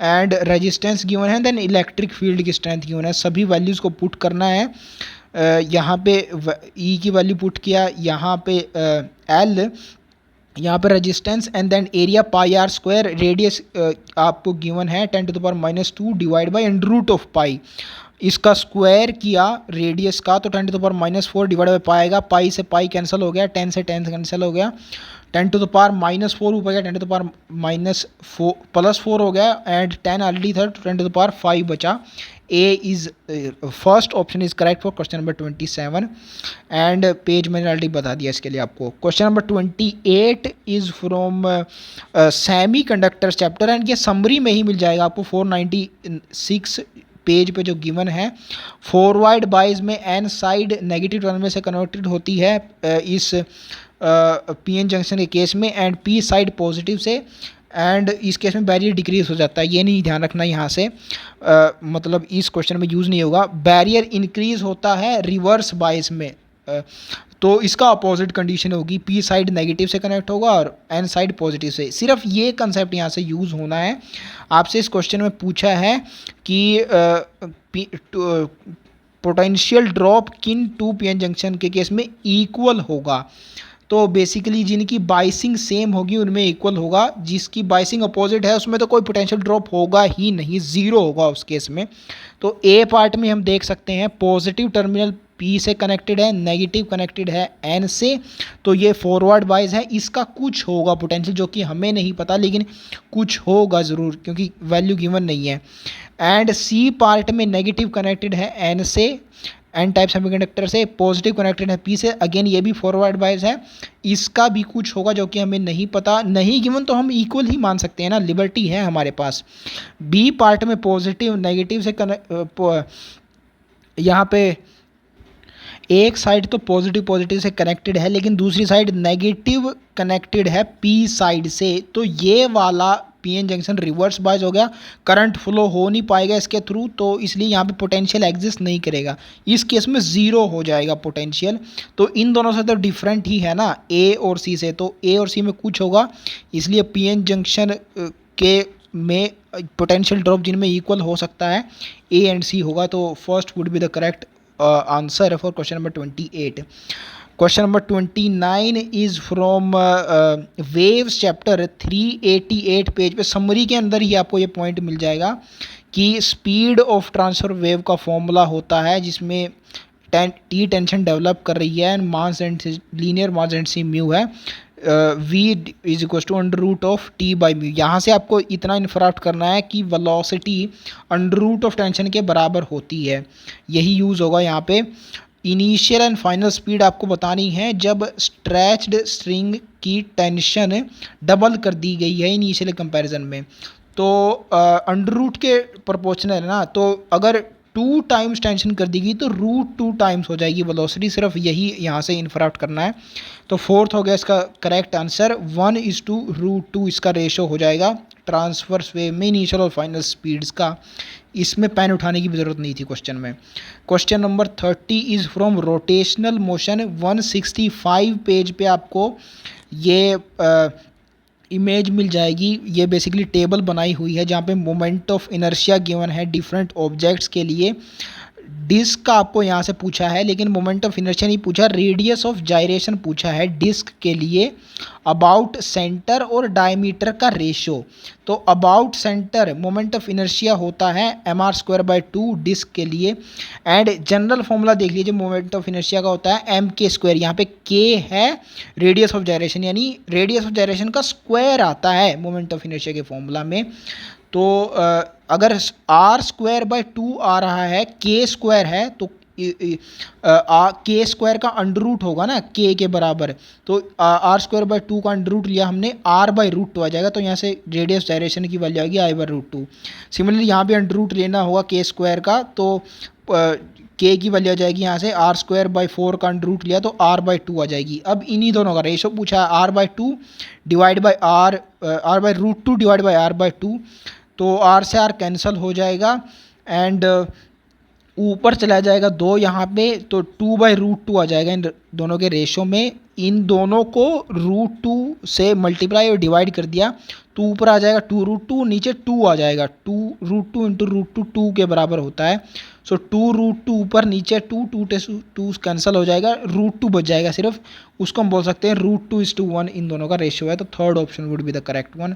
[SPEAKER 1] एंड रेजिस्टेंस गिवन है, देन इलेक्ट्रिक फील्ड की स्ट्रेंथ गिवन है। सभी वैल्यूज़ को पुट करना है। यहाँ पे E की वैल्यू पुट किया, यहाँ पे L, यहाँ पर resistance, and then area πr², radius आपको गिवन है 10⁻⁻² डिवाइड बाई √π। इसका स्क्वायर किया रेडियस का तो 10⁻⁻4 डिवाइड बाई पाई आएगा, पाई से पाई कैंसिल हो गया, 10 से 10 कैंसिल हो गया, 10⁻⁻4 ऊपर गया, 10⁻+4 हो गया, एंड 10 ऑलरेडी था, 10⁻5 बचा। A is first option is correct for question number 27। And page मैंने ऑलरेडी बता दिया इसके लिए आपको। Question number 28 is from semiconductors chapter, and ये समरी में ही मिल जाएगा आपको 496 पेज पे जो गिवन है। फॉरवर्ड बाइज में एन साइड नेगेटिव टर्मिनल से कन्वर्टेड होती है इस पीएन जंक्शन के केस में, एंड पी साइड पॉजिटिव से, एंड इस केस में बैरियर डिक्रीज हो जाता है, ये नहीं ध्यान रखना यहाँ से, मतलब इस क्वेश्चन में यूज़ नहीं होगा। बैरियर इंक्रीज होता है रिवर्स बायस में, तो इसका अपोजिट कंडीशन होगी, पी साइड नेगेटिव से कनेक्ट होगा और एन साइड पॉजिटिव से। सिर्फ ये कंसेप्ट यहाँ से यूज़ होना है। आपसे इस क्वेश्चन में पूछा है कि पोटेंशियल ड्रॉप किन टू पीएन जंक्शन के केस में इक्वल होगा, तो बेसिकली जिनकी बाइसिंग सेम होगी उनमें इक्वल होगा, जिसकी बाइसिंग अपोजिट है उसमें तो कोई पोटेंशियल ड्रॉप होगा ही नहीं, ज़ीरो होगा उस केस में। तो ए पार्ट में हम देख सकते हैं पॉजिटिव टर्मिनल पी से कनेक्टेड है, नेगेटिव कनेक्टेड है एन से, तो ये फॉरवर्ड बाइस है, इसका कुछ होगा पोटेंशियल जो कि हमें नहीं पता, लेकिन कुछ होगा ज़रूर क्योंकि वैल्यू गिवन नहीं है। एंड सी पार्ट में नेगेटिव कनेक्टेड है एन से, एन टाइप सेमीकंडक्टर से, पॉजिटिव कनेक्टेड है पी से, अगेन ये भी फॉरवर्ड बायस है, इसका भी कुछ होगा जो कि हमें नहीं पता, नहीं गिवन तो हम इक्वल ही मान सकते हैं ना, लिबर्टी है हमारे पास। बी पार्ट में पॉजिटिव नेगेटिव से यहाँ पे एक साइड तो पॉजिटिव पॉजिटिव से कनेक्टेड है लेकिन दूसरी साइड नेगेटिव कनेक्टेड है पी साइड से, तो ये वाला पीएन जंक्शन रिवर्स बायस हो गया, करंट फ्लो हो नहीं पाएगा इसके थ्रू, तो इसलिए यहाँ पे पोटेंशियल एग्जिस्ट नहीं करेगा, इस केस में ज़ीरो हो जाएगा पोटेंशियल। तो इन दोनों से तो डिफरेंट ही है ना ए और सी से, तो ए और सी में कुछ होगा, इसलिए पीएन जंक्शन के में पोटेंशियल ड्रॉप जिनमें इक्वल हो सकता है ए एंड सी होगा, तो first would be the correct answer for question number 28। Question number 29 is from waves chapter 388 page पे, समरी के अंदर ही आपको ये पॉइंट मिल जाएगा कि स्पीड ऑफ ट्रांसफर वेव का फॉर्मूला होता है जिसमें टी टेंशन डेवलप कर रही है, mass density linear mass density mu है, v is equal to under root of T by mu. यहाँ से आपको इतना इन्फराफ्ट करना है कि velocity under root of tension के बराबर होती है, यही यूज़ होगा यहाँ पे। इनिशियल एंड फाइनल स्पीड आपको बतानी है जब स्ट्रेच्ड स्ट्रिंग की टेंशन डबल कर दी गई है इनिशियल कंपैरिजन में, तो अंडर रूट के प्रोपोर्शनल है ना, तो अगर 2 टाइम्स टेंशन कर दी गई तो √2 टाइम्स हो जाएगी वेलोसिटी, सिर्फ यही यहाँ से इन्फराफ्ट करना है। तो फोर्थ हो गया इसका करेक्ट आंसर, 1:√2 इसका रेशो हो जाएगा ट्रांसवर्स वेव में इनिशियल और फाइनल स्पीड्स का। इसमें पेन उठाने की भी ज़रूरत नहीं थी क्वेश्चन में। Question number 30 is from rotational motion, 165 page पे आपको ये इमेज मिल जाएगी। ये बेसिकली टेबल बनाई हुई है जहाँ पे मोमेंट ऑफ इनर्शिया गिवन है डिफरेंट ऑब्जेक्ट्स के लिए। डिस्क का आपको यहाँ से पूछा है लेकिन मोमेंट ऑफ इनर्शिया नहीं पूछा, रेडियस ऑफ जायरेशन पूछा है डिस्क के लिए, अबाउट सेंटर और डायमीटर का रेशो। तो about centre moment of inertia होता है mr²/2 डिस्क के लिए, एंड जनरल फॉर्मूला देख लीजिए मोमेंट ऑफ इनर्शिया का होता है mk², यहाँ पे k है रेडियस ऑफ जायरेशन, यानी रेडियस ऑफ जायरेशन का स्क्वायर आता है मोमेंट ऑफ इनर्शिया के फॉर्मूला में। तो अगर r²/2 आ रहा है, k² है, तो k² का अंडर रूट होगा ना k के बराबर, तो r²/2 का अंडर रूट लिया हमने, r/√2 आ जाएगा, तो यहाँ से रेडियस डायरेक्शन की वैल्यू आएगी i/√2। सिमिलरली यहाँ भी अंडर रूट लेना होगा k² का, तो k की वैल्यू आ जाएगी यहाँ से r²/4 का अंडर रूट लिया तो r/2 आ जाएगी। अब इन्हीं दोनों का रेशो पूछा है r/2 divide by r/√2 divide by r/2, तो r से r कैंसिल हो जाएगा एंड ऊपर चला जाएगा 2 यहाँ पे, तो 2/√2 आ जाएगा इन दोनों के रेशो में। इन दोनों को √2 से मल्टीप्लाई और डिवाइड कर दिया तो ऊपर आ जाएगा 2√2, नीचे 2 आ जाएगा, 2√2 इंटू √2 2 के बराबर होता है। सो 2√2 ऊपर नीचे 2 कैंसिल हो जाएगा, √2 बच जाएगा सिर्फ, उसको हम बोल सकते हैं √2:1 इन दोनों का रेशियो है, तो third option would be the correct one.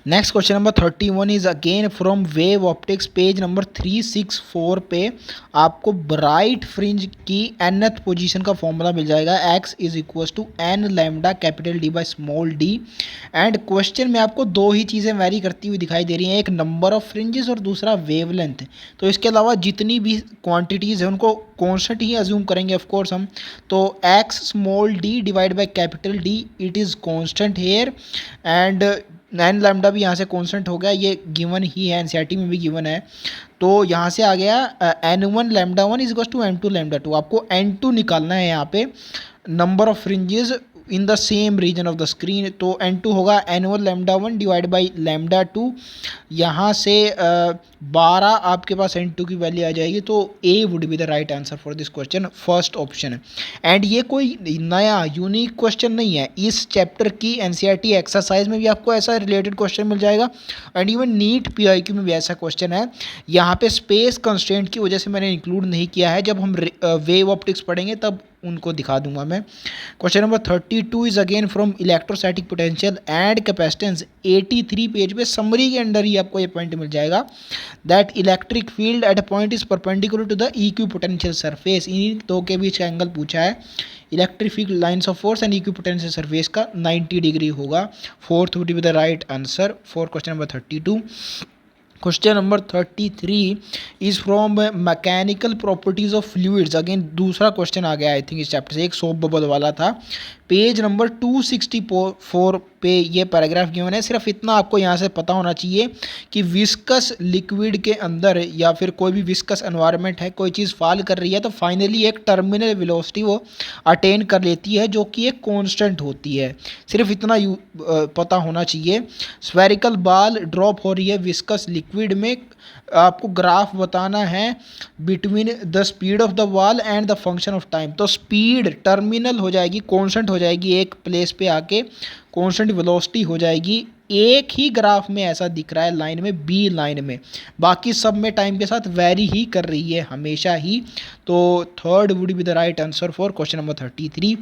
[SPEAKER 1] Next question number 31 is again from wave optics, page number 364 पे आपको ब्राइट फ्रिंज की nth पोजीशन का फॉर्मूला मिल जाएगा, x is equal to n lambda capital D by small d। And question में आपको 2 ही चीज़ें वेरी करती हुई दिखाई दे रही हैं, एक नंबर ऑफ फ्रिंजेस और दूसरा वेवलेंथ। तो इसके अलावा जितनी भी क्वांटिटीज़ हैं उनको कॉन्स्टेंट ही अज्यूम करेंगे ऑफ कोर्स हम, तो x small d divide by capital D it is constant here, and n lambda भी यहाँ से कॉन्स्टेंट हो गया, ये गिवन ही है, एनसीईआरटी में भी गिवन है। तो यहाँ से आ गया n1 lambda 1 is equal to n2 lambda 2। आपको n2 निकालना है यहाँ पे, number of fringes in the same region of the screen. तो n2 होगा n1 lambda 1 divide by lambda 2। यहाँ से 12 आपके पास n2 की वैल्यू आ जाएगी। तो A would be the right answer for this question, first option. And ये कोई नया यूनिक क्वेश्चन नहीं है, इस चैप्टर की NCERT एक्सरसाइज में भी आपको ऐसा रिलेटेड क्वेश्चन मिल जाएगा एंड इवन नीट PIQ में भी ऐसा क्वेश्चन है। यहाँ पे स्पेस कंस्ट्रेंट की वजह से मैंने इंक्लूड नहीं किया है, जब हम वेव ऑप्टिक्स पढ़ेंगे तब उनको दिखा दूंगा मैं। Question number 32 is again from electrostatic potential and capacitance. 83 page पे समरी के अंडर ही आपको ये पॉइंट मिल जाएगा that electric field at a point is perpendicular to the equipotential surface. इन दो के बीच का एंगल पूछा है, electric field lines of force and equipotential surface का 90 डिग्री होगा। Fourth would be the right answer for question number 32। Question number 33 is from mechanical properties of fluids. Again दूसरा क्वेश्चन आ गया आई थिंक इस चैप्टर से, एक सोप बबल वाला था। पेज नंबर 264 पे ये पैराग्राफ गिवन है। सिर्फ इतना आपको यहाँ से पता होना चाहिए कि विस्कस लिक्विड के अंदर या फिर कोई भी विस्कस एनवायरनमेंट है, कोई चीज़ फॉल कर रही है तो फाइनली एक टर्मिनल वेलोसिटी वो अटेन कर लेती है जो कि एक कांस्टेंट होती है। सिर्फ इतना पता होना चाहिए। स्फेरिकल बॉल ड्रॉप हो रही है विस्कस लिक्विड में, आपको ग्राफ बताना है between the speed of the ball and the function of time. तो स्पीड टर्मिनल हो जाएगी, कांस्टेंट हो जाएगी, एक प्लेस पे आके कांस्टेंट वेलोसिटी हो जाएगी। एक ही ग्राफ में ऐसा दिख रहा है लाइन में, बी लाइन में, बाकी सब में टाइम के साथ वेरी ही कर रही है हमेशा ही। तो third would be the right answer for question number 33।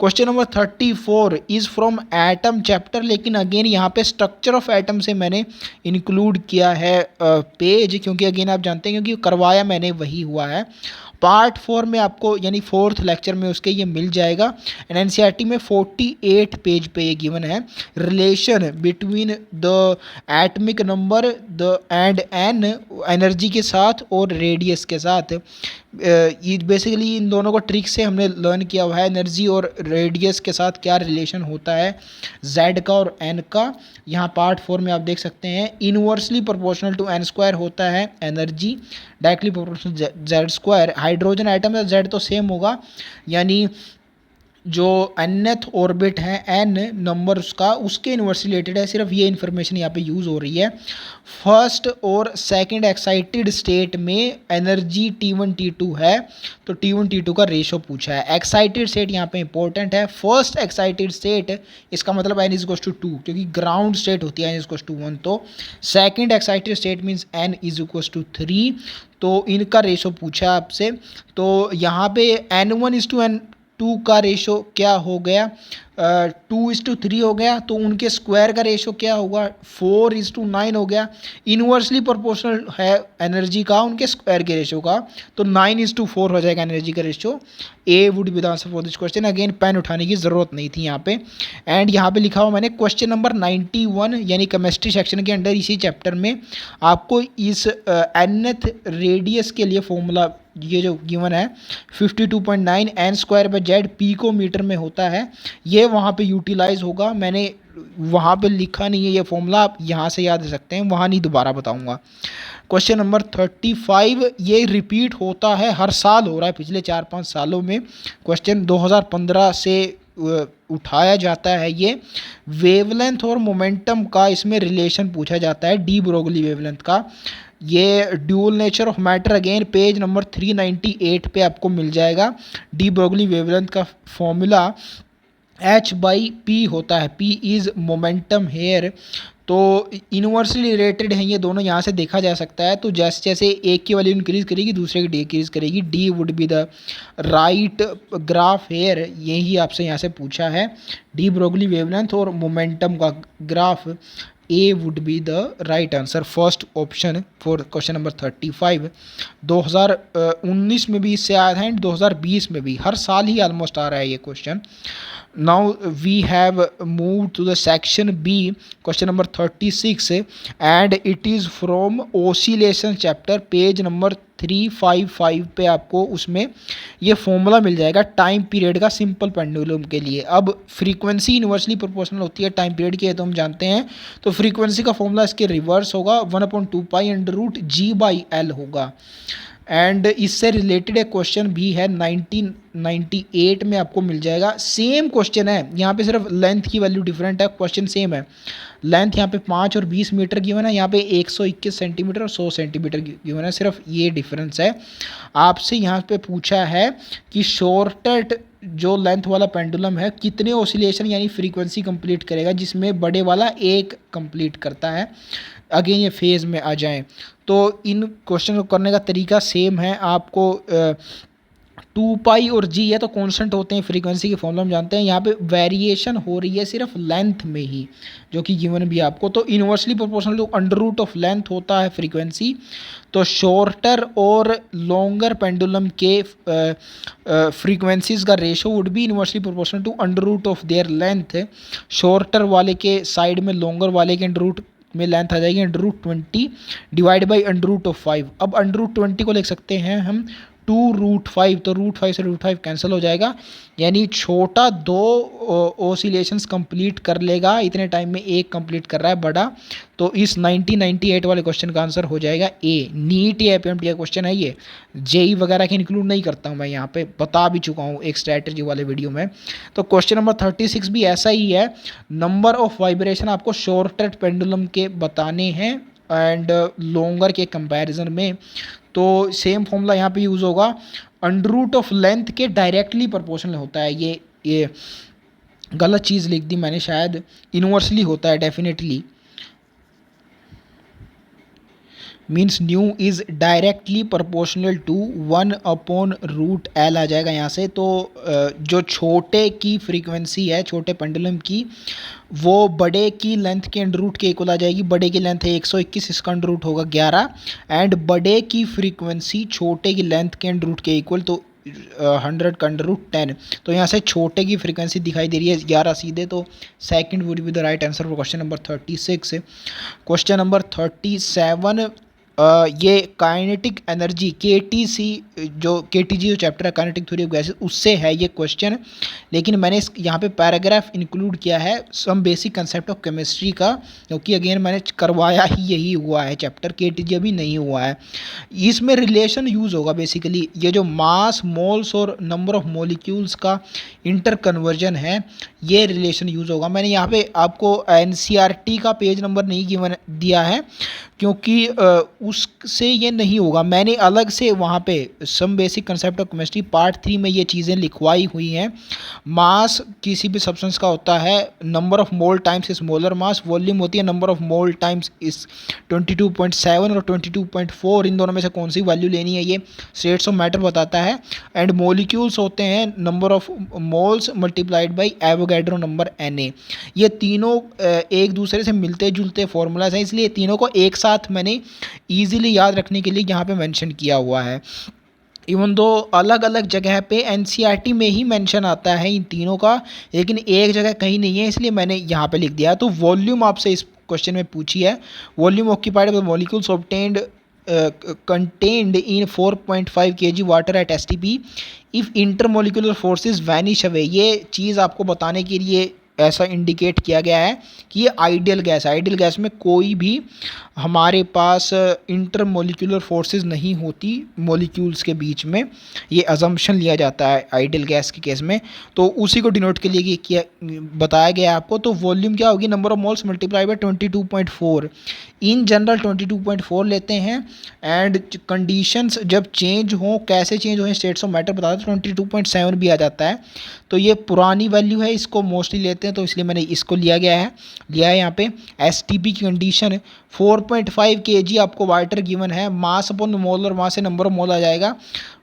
[SPEAKER 1] Question number 34 is from atom chapter, लेकिन अगेन यहाँ पे स्ट्रक्चर ऑफ एटम से मैंने इंक्लूड किया है पेज, क्योंकि अगेन आप जानते हैं क्योंकि करवाया मैंने वही हुआ है। पार्ट 4 में आपको यानी 4th लेक्चर में उसके ये मिल जाएगा। एंड NCERT में 48 पेज पे ये गिवन है, relation between the atomic number the and N energy के साथ और रेडियस के साथ। ये बेसिकली इन दोनों को ट्रिक से हमने लर्न किया हुआ है, एनर्जी और रेडियस के साथ क्या रिलेशन होता है z का और n का। यहाँ पार्ट 4 में आप देख सकते हैं इनवर्सली प्रोपोर्शनल टू n² होता है energy, directly proportional z²। Hydrogen atom या z तो सेम होगा, यानी जो nth ऑर्बिट है n नंबर उसका, उसके इनवर्सली रिलेटेड है। सिर्फ ये इन्फॉर्मेशन यहाँ पे यूज़ हो रही है। फर्स्ट और सेकंड एक्साइटेड स्टेट में एनर्जी T1 T2 है, तो T1 T2 का रेशो पूछा है। एक्साइटेड स्टेट यहाँ पे इंपॉर्टेंट है। फर्स्ट एक्साइटेड स्टेट इसका मतलब n इज इक्वल्स टू 2, क्योंकि ग्राउंड स्टेट होती है n इज इक्वल्स टू 1। तो second excited state means n is equals to 3। तो इनका रेशो पूछा है आपसे। तो यहाँ पे n1:n2 का रेशो क्या हो गया, 2:3 हो गया। तो उनके स्क्वायर का रेशो क्या होगा, 4:9 हो गया। इनवर्सली प्रोपोर्शनल है एनर्जी का उनके स्क्वायर के रेशो का, तो 9:4 हो जाएगा एनर्जी का ratio. A would be the answer for this question. Again pen उठाने की ज़रूरत नहीं थी यहाँ पे। एंड यहाँ पे लिखा हुआ मैंने क्वेश्चन नंबर 91 यानी केमिस्ट्री सेक्शन के अंडर इसी चैप्टर में आपको इस nth रेडियस के लिए फॉर्मूला ये जो गिवन है 52.9 n²/z पिकोमीटर में होता है, ये वहाँ पे यूटिलाइज होगा। मैंने वहाँ पे लिखा नहीं है ये फॉर्मूला, आप यहाँ से याद रख सकते हैं, वहाँ नहीं दोबारा बताऊँगा। क्वेश्चन नंबर 35 ये रिपीट होता है, हर साल हो रहा है पिछले 4-5 सालों में। क्वेश्चन 2015 से उठाया जाता है। ये वेवलेंथ और मोमेंटम का इसमें रिलेशन पूछा जाता है, डी ब्रोगली वेवलेंथ का। ये dual nature of matter again page number 398 पे आपको मिल जाएगा। डी ब्रोगली वेवलेंथ का फॉर्मूला h/p होता है, p इज़ मोमेंटम हेयर। तो इनवर्सली रिलेटेड हैं ये दोनों, यहाँ से देखा जा सकता है। तो जैसे जैसे एक की वैल्यू इंक्रीज़ करेगी दूसरे की डिक्रीज़ करेगी। D would be the right graph here, यही आपसे यहाँ से पूछा है। डी ब्रोगली वेवलेंथ और मोमेंटम का graph, A would be the right answer, first option for question number 35। 2019 में भी इससे आया था एंड 2020 में भी, हर साल ही ऑलमोस्ट आ रहा है ये question. Now we have moved to the section B, question number 36, and it is from oscillation chapter, page number 355 पे आपको उसमें ये फॉर्मूला मिल जाएगा टाइम पीरियड का सिंपल पेंडुलम के लिए। अब फ्रीक्वेंसी इनवर्सली प्रोपोर्शनल होती है टाइम पीरियड की, तो हम जानते हैं। तो फ्रीक्वेंसी का फॉर्मूला इसके रिवर्स होगा, 1/2π √G/L होगा। एंड इससे रिलेटेड एक क्वेश्चन भी है 1998 में आपको मिल जाएगा। सेम क्वेश्चन है, यहाँ पे सिर्फ लेंथ की वैल्यू डिफरेंट है, क्वेश्चन सेम है। लेंथ यहाँ पे 5 और 20 मीटर गिवन है, यहाँ पे 121 सेंटीमीटर और 100 सेंटीमीटर गिवन है, सिर्फ ये डिफरेंस है। आपसे यहाँ पे पूछा है कि शॉर्टेड जो लेंथ वाला पेंडुलम है कितने ऑसिलेशन यानी फ्रीक्वेंसी कंप्लीट करेगा, जिसमें बड़े वाला एक कंप्लीट करता है। अगेन ये फेज में आ जाएं तो इन क्वेश्चन को करने का तरीका सेम है। आपको 2 पाई और जी है तो कांस्टेंट होते हैं, फ्रीक्वेंसी के फॉर्मूला हम जानते हैं। यहाँ पे वेरिएशन हो रही है सिर्फ लेंथ में ही, जो कि गिवन भी आपको, तो inversely proportional to under root of length होता है फ्रीक्वेंसी। तो शॉर्टर और लॉन्गर पेंडुलम के फ्रीक्वेंसीज का ratio would be inversely proportional to under root of their length. Shorter वाले के साइड में लॉन्गर वाले के अंडर रूट में लेंथ आ जाएगी under root 20 divide by under root of 5। अब अंडर रूट 20 को लिख सकते हैं हम 2√5, तो √5 से √5 कैंसिल हो जाएगा, यानी छोटा 2 ओसिलेशंस कंप्लीट कर लेगा इतने टाइम में, एक कंप्लीट कर रहा है बड़ा। तो इस 1998 वाले क्वेश्चन का आंसर हो जाएगा ए। नीट या एपीएमटी का क्वेश्चन है ये, जेई वगैरह के इंक्लूड नहीं करता हूँ मैं, यहाँ पे बता भी चुका हूँ एक स्ट्रैटेजी वाले वीडियो में। तो क्वेश्चन नंबर 36 भी ऐसा ही है, नंबर ऑफ वाइब्रेशन आपको शॉर्टेड पेंडुलम के बताने हैं एंड लॉन्गर के कंपैरिजन में। तो सेम फॉर्मूला यहाँ पे यूज़ होगा, अंडर रूट ऑफ लेंथ के डायरेक्टली प्रोपोर्शनल होता है। ये गलत चीज़ लिख दी मैंने शायद, इन्वर्सली होता है definitely, means nu is directly proportional to 1/√L आ जाएगा यहाँ से। तो जो छोटे की फ्रीक्वेंसी है छोटे पेंडुलम की, वो बड़े की लेंथ के अंडर रूट के इक्वल आ जाएगी। बड़े की लेंथ है 121, इसका अंडर रूट होगा 11, एंड बड़े की फ्रीक्वेंसी छोटे की लेंथ के अंडर रूट के इक्वल, तो 100 का अंडर रूट 10। तो यहाँ से छोटे की फ्रीक्वेंसी दिखाई दे रही है 11 सीधे, तो second would be the right answer for question number 36। Question number 37, ये काइनेटिक एनर्जी केटीसी जो केटीजी जो चैप्टर है काइनेटिक थ्योरी ऑफ गैसेस, उससे है ये क्वेश्चन। लेकिन मैंने यहाँ पे पैराग्राफ इंक्लूड किया है some basic concept of chemistry का, क्योंकि अगेन मैंने करवाया ही यही हुआ है चैप्टर, केटीजी अभी नहीं हुआ है। इसमें रिलेशन यूज़ होगा बेसिकली, ये जो मास मोल्स और नंबर ऑफ मोलिक्यूल्स का इंटर कन्वर्जन है, ये रिलेशन यूज़ होगा। मैंने यहाँ पे आपको एनसीईआरटी का पेज नंबर नहीं गिवन दिया है, क्योंकि उससे ये नहीं होगा। मैंने अलग से वहाँ पे some basic concept of chemistry part 3 में ये चीज़ें लिखवाई हुई हैं। मास किसी भी सब्सटेंस का होता है नंबर ऑफ मोल टाइम्स इस मोलर मास, वॉल्यूम होती है नंबर ऑफ मोल टाइम्स इस 22.7 और 22.4, इन दोनों में से कौन सी वैल्यू लेनी है ये स्टेट्स ऑफ मैटर बताता है। एंड मोलिक्यूल्स होते हैं number of moles multiplied by Avogadro number Na। ये तीनों एक दूसरे से मिलते जुलते फॉर्मूलाज हैं, इसलिए तीनों को एक साथ मैंने ईजिली याद रखने के लिए यहाँ पे मेंशन किया हुआ है। इवन दो अलग अलग जगह पे एनसीईआरटी में ही मेंशन आता है इन तीनों का, लेकिन एक जगह कहीं नहीं है, इसलिए मैंने यहाँ पे लिख दिया। तो वॉल्यूम आपसे इस क्वेश्चन में पूछी है, volume occupied by molecules obtained contained in 4.5 kg water at STP if intermolecular forces vanish away। ये चीज़ आपको बताने के लिए ऐसा इंडिकेट किया गया है कि ये आइडियल गैस है। आइडियल गैस में कोई भी हमारे पास इंटरमोलिकुलर फोर्सेस नहीं होती मॉलिक्यूल्स के बीच में, ये अजम्पशन लिया जाता है आइडियल गैस के केस में। तो उसी को डिनोट के लिए किया बताया गया आपको। तो वॉल्यूम क्या होगी, number of moles multiply by 22.4, in general 22.4 लेते हैं। एंड कंडीशंस जब चेंज हो, कैसे चेंज हो, स्टेट्स ऑफ मैटर बताते हैं, 22.7 भी आ जाता है। तो ये पुरानी वैल्यू है, इसको मोस्टली लेते हैं, तो इसलिए मैंने इसको लिया है यहाँ पे। एसटीपी की कंडीशन 4.5 kg आपको वाटर गिवन है, मास अपॉन मोलर मास से नंबर ऑफ मोल आ जाएगा।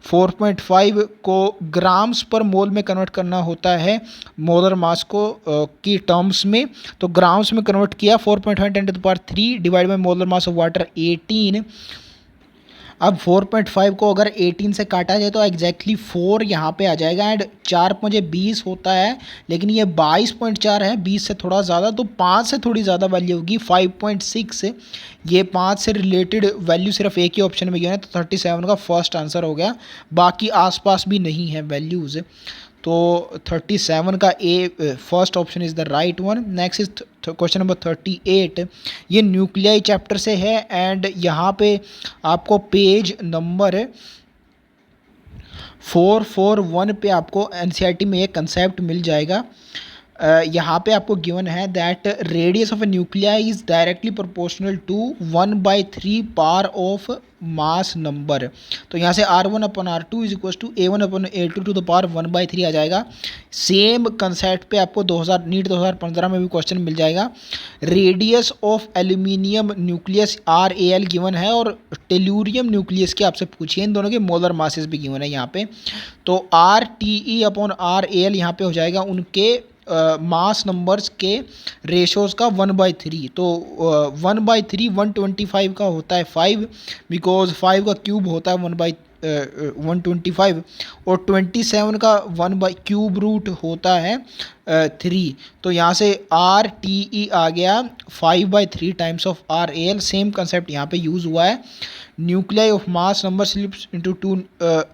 [SPEAKER 1] 4.5 को ग्राम्स पर मोल में कन्वर्ट करना होता है मोलर मास को की टर्म्स में, तो ग्राम्स में कन्वर्ट किया। 4.5 × 10³ divide by molar mass of water 18। अब 4.5 को अगर 18 से काटा जाए तो एग्जैक्टली 4 यहाँ पे आ जाएगा। एंड 4 मुझे 20 होता है, लेकिन ये 22.4 है, 20 से थोड़ा ज़्यादा, तो 5 से थोड़ी ज़्यादा वैल्यू होगी 5.6। ये 5 से रिलेटेड वैल्यू सिर्फ एक ही ऑप्शन में गया है, तो 37 का फर्स्ट आंसर हो गया, बाकी आसपास भी नहीं है वैल्यूज़। तो 37 का A first option is the right one. Next is question number 38, ये न्यूक्लियाई चैप्टर से है एंड यहाँ पे आपको पेज नंबर 441 पे आपको एनसीईआरटी में एक कंसेप्ट मिल जाएगा। यहाँ पे आपको गिवन है that radius of a nuclei is directly proportional to 1/3 power of mass number. तो यहाँ से R1/R2 is equal to A1/A2 to the power 1/3 आ जाएगा। सेम कंसेप्ट पे आपको 2000 नीट 2015 में भी क्वेश्चन मिल जाएगा। Radius of aluminium nucleus RAL given है और टेल्यूरियम न्यूक्लियस के आपसे पूछिए, इन दोनों के मोलर मासेस भी गिवन है यहाँ पे। तो RTE/RAL यहाँ पे हो जाएगा उनके मास नंबर्स के रेशोज़ का 1/3। तो 1/3 125 का होता है 5, बिकॉज 5 का क्यूब होता है 1/125 और 27 का 1/³ होता है 3। तो यहाँ से RTE आ गया 5/3 times of RAL। Same concept यहाँ पे यूज़ हुआ है। Nuclei of mass number slips into two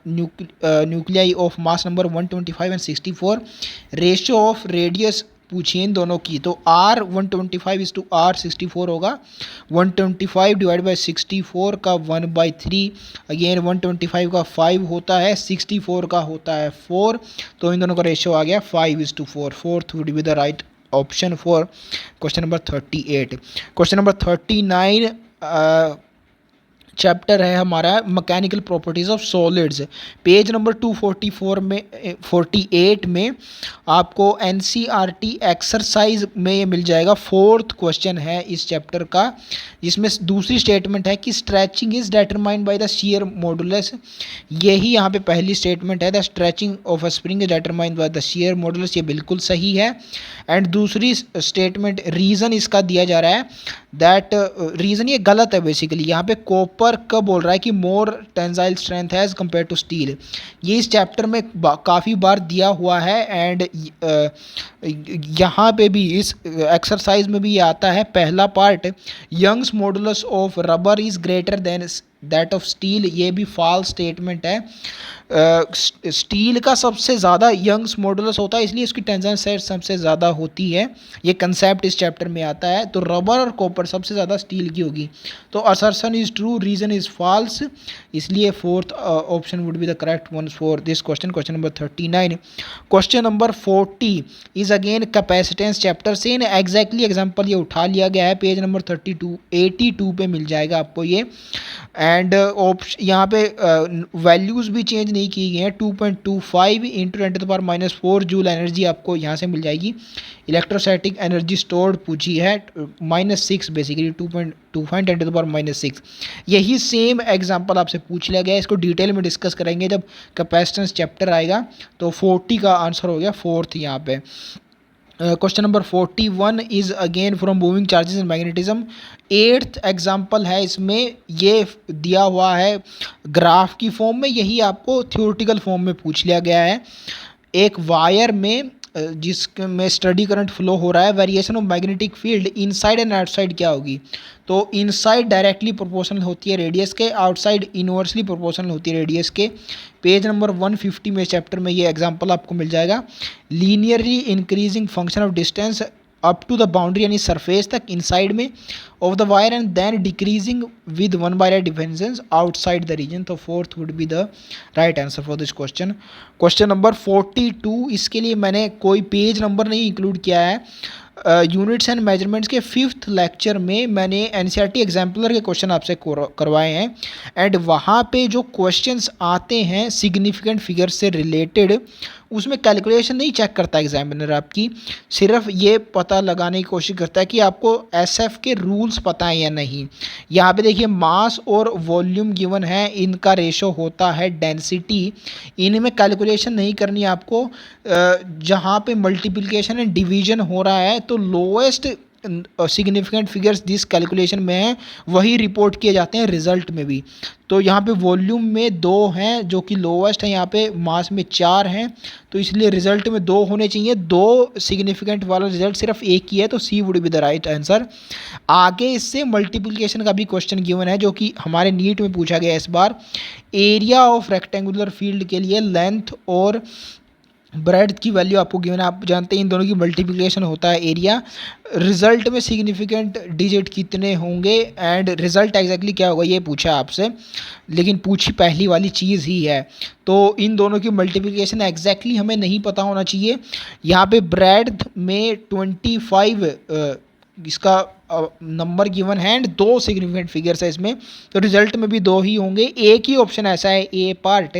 [SPEAKER 1] nuclei of mass number 125 and 64। Ratio of radius पूछिए इन दोनों की, तो R125 इज टू R64 होगा। 125 डिवाइड बाई 64 का 1/3, अगेन 125 का 5 होता है, 64 का होता है 4। तो इन दोनों का रेशियो आ गया 5:4। Fourth would be the right option for question number 38। Question number 39 chapter है हमारा mechanical properties of solids. Page number 244 में 48 में आपको एनसीईआरटी एक्सरसाइज में ये मिल जाएगा। फोर्थ क्वेश्चन है इस चैप्टर का, जिसमें दूसरी स्टेटमेंट है कि stretching is determined by the shear modulus. यही यहाँ पे पहली स्टेटमेंट है, the stretching of a spring is determined by the shear modulus, ये बिल्कुल सही है। एंड दूसरी स्टेटमेंट रीज़न इसका दिया जा रहा है दैट रीज़न ये गलत है बेसिकली। यहाँ पे कॉपर का बोल रहा है कि मोर टेंसाइल स्ट्रेंथ है एज कम्पेयर टू स्टील। ये इस चैप्टर में काफ़ी बार दिया हुआ है एंड यहाँ पे भी इस एक्सरसाइज में भी ये आता है। पहला part, Young's modulus of rubber is greater than that of steel, ये भी फॉल्स स्टेटमेंट है। स्टील का सबसे ज़्यादा यंग्स मॉडुलस होता है, इसलिए इसकी टेंसाइल स्ट्रेंथ सबसे ज़्यादा होती है। ये कंसेप्ट इस चैप्टर में आता है। तो रबर और कॉपर सबसे ज़्यादा स्टील की होगी। तो assertion is true, reason is false, इसलिए fourth option would be the correct one for this question, question number 39। Question number 40 is again capacitance chapter से। एग्जैक्टली एग्जाम्पल ये उठा लिया गया है, पेज नंबर 82 पे मिल जाएगा आपको ये। एंड यहाँ पे वैल्यूज़ भी चेंज नहीं की गई हैं। 2.25 इंटू 10⁻⁻4 जूल एनर्जी आपको यहाँ से मिल जाएगी। इलेक्ट्रोस्टैटिक एनर्जी स्टोर्ड पूछी है -6, बेसिकली 2.25 10⁻⁻6। यही सेम एग्जांपल आपसे पूछ लिया गया है, इसको डिटेल में डिस्कस करेंगे जब कैपेसिटेंस चैप्टर आएगा। तो 40 का आंसर हो गया फोर्थ यहाँ पे। Question number 41 is again from moving charges in magnetism. 8th example है, इसमें ये दिया हुआ है ग्राफ की फॉर्म में, यही आपको थ्योरेटिकल फॉर्म में पूछ लिया गया है। एक वायर में जिसमें स्टडी करंट फ्लो हो रहा है, variation of magnetic field inside and outside क्या होगी। तो इनसाइड डायरेक्टली प्रोपोर्शनल होती है रेडियस के, आउटसाइड इनवर्सली प्रोपोर्शनल होती है रेडियस के। पेज नंबर 150 में चैप्टर में ये एग्जांपल आपको मिल जाएगा। Linearly increasing function of distance up to the boundary यानी सरफेस तक इनसाइड में of the wire and then decreasing with 1/r differences outside the region. तो fourth would be the right answer for this question. Question number 42, इसके लिए मैंने कोई पेज नंबर नहीं इंक्लूड किया है। यूनिट्स एंड मेजरमेंट्स के 5th लेक्चर में मैंने एनसीईआरटी एग्जाम्पलर के क्वेश्चन आपसे करवाए हैं एंड वहाँ पे जो क्वेश्चंस आते हैं सिग्निफिकेंट फिगर से रिलेटेड, उसमें कैलकुलेशन नहीं चेक करता एग्जामिनर आपकी, सिर्फ ये पता लगाने की कोशिश करता है कि आपको एसएफ के रूल्स पता है या नहीं। यहाँ पे देखिए मास और वॉल्यूम गिवन है, इनका रेशो होता है डेंसिटी, इनमें कैलकुलेशन नहीं करनी आपको। जहाँ पे मल्टीप्लिकेशन एंड डिवीजन हो रहा है तो लोएस्ट सिग्निफिकेंट फिगर्स जिस कैलकुलेशन में हैं वही रिपोर्ट किए जाते हैं रिजल्ट में भी। तो यहाँ पे वॉल्यूम में 2 हैं जो कि लोवेस्ट है, यहाँ पे मास में 4 हैं, तो इसलिए रिजल्ट में 2 होने चाहिए। 2 सिग्निफिकेंट वाला रिजल्ट सिर्फ एक ही है, तो C would be the right answer. आगे इससे मल्टीप्लिकेशन का भी क्वेश्चन गिवन है जो कि हमारे नीट में पूछा गया इस बार। एरिया ऑफ रेक्टेंगुलर फील्ड के लिए लेंथ और ब्रेड्थ की वैल्यू आपको गिवन है, आप जानते हैं इन दोनों की मल्टीप्लिकेशन होता है एरिया। रिजल्ट में सिग्निफिकेंट डिजिट कितने होंगे एंड रिजल्ट एग्जैक्टली क्या होगा ये पूछा आपसे, लेकिन पूछी पहली वाली चीज़ ही है। तो इन दोनों की मल्टीप्लिकेशन एग्जैक्टली हमें नहीं पता होना चाहिए। यहाँ पे ब्रेड्थ में 25 इसका नंबर गिवन है एंड 2 सिग्निफिकेंट फिगर्स है इसमें, तो रिजल्ट में भी 2 ही होंगे। एक ही ऑप्शन ऐसा है ए पार्ट,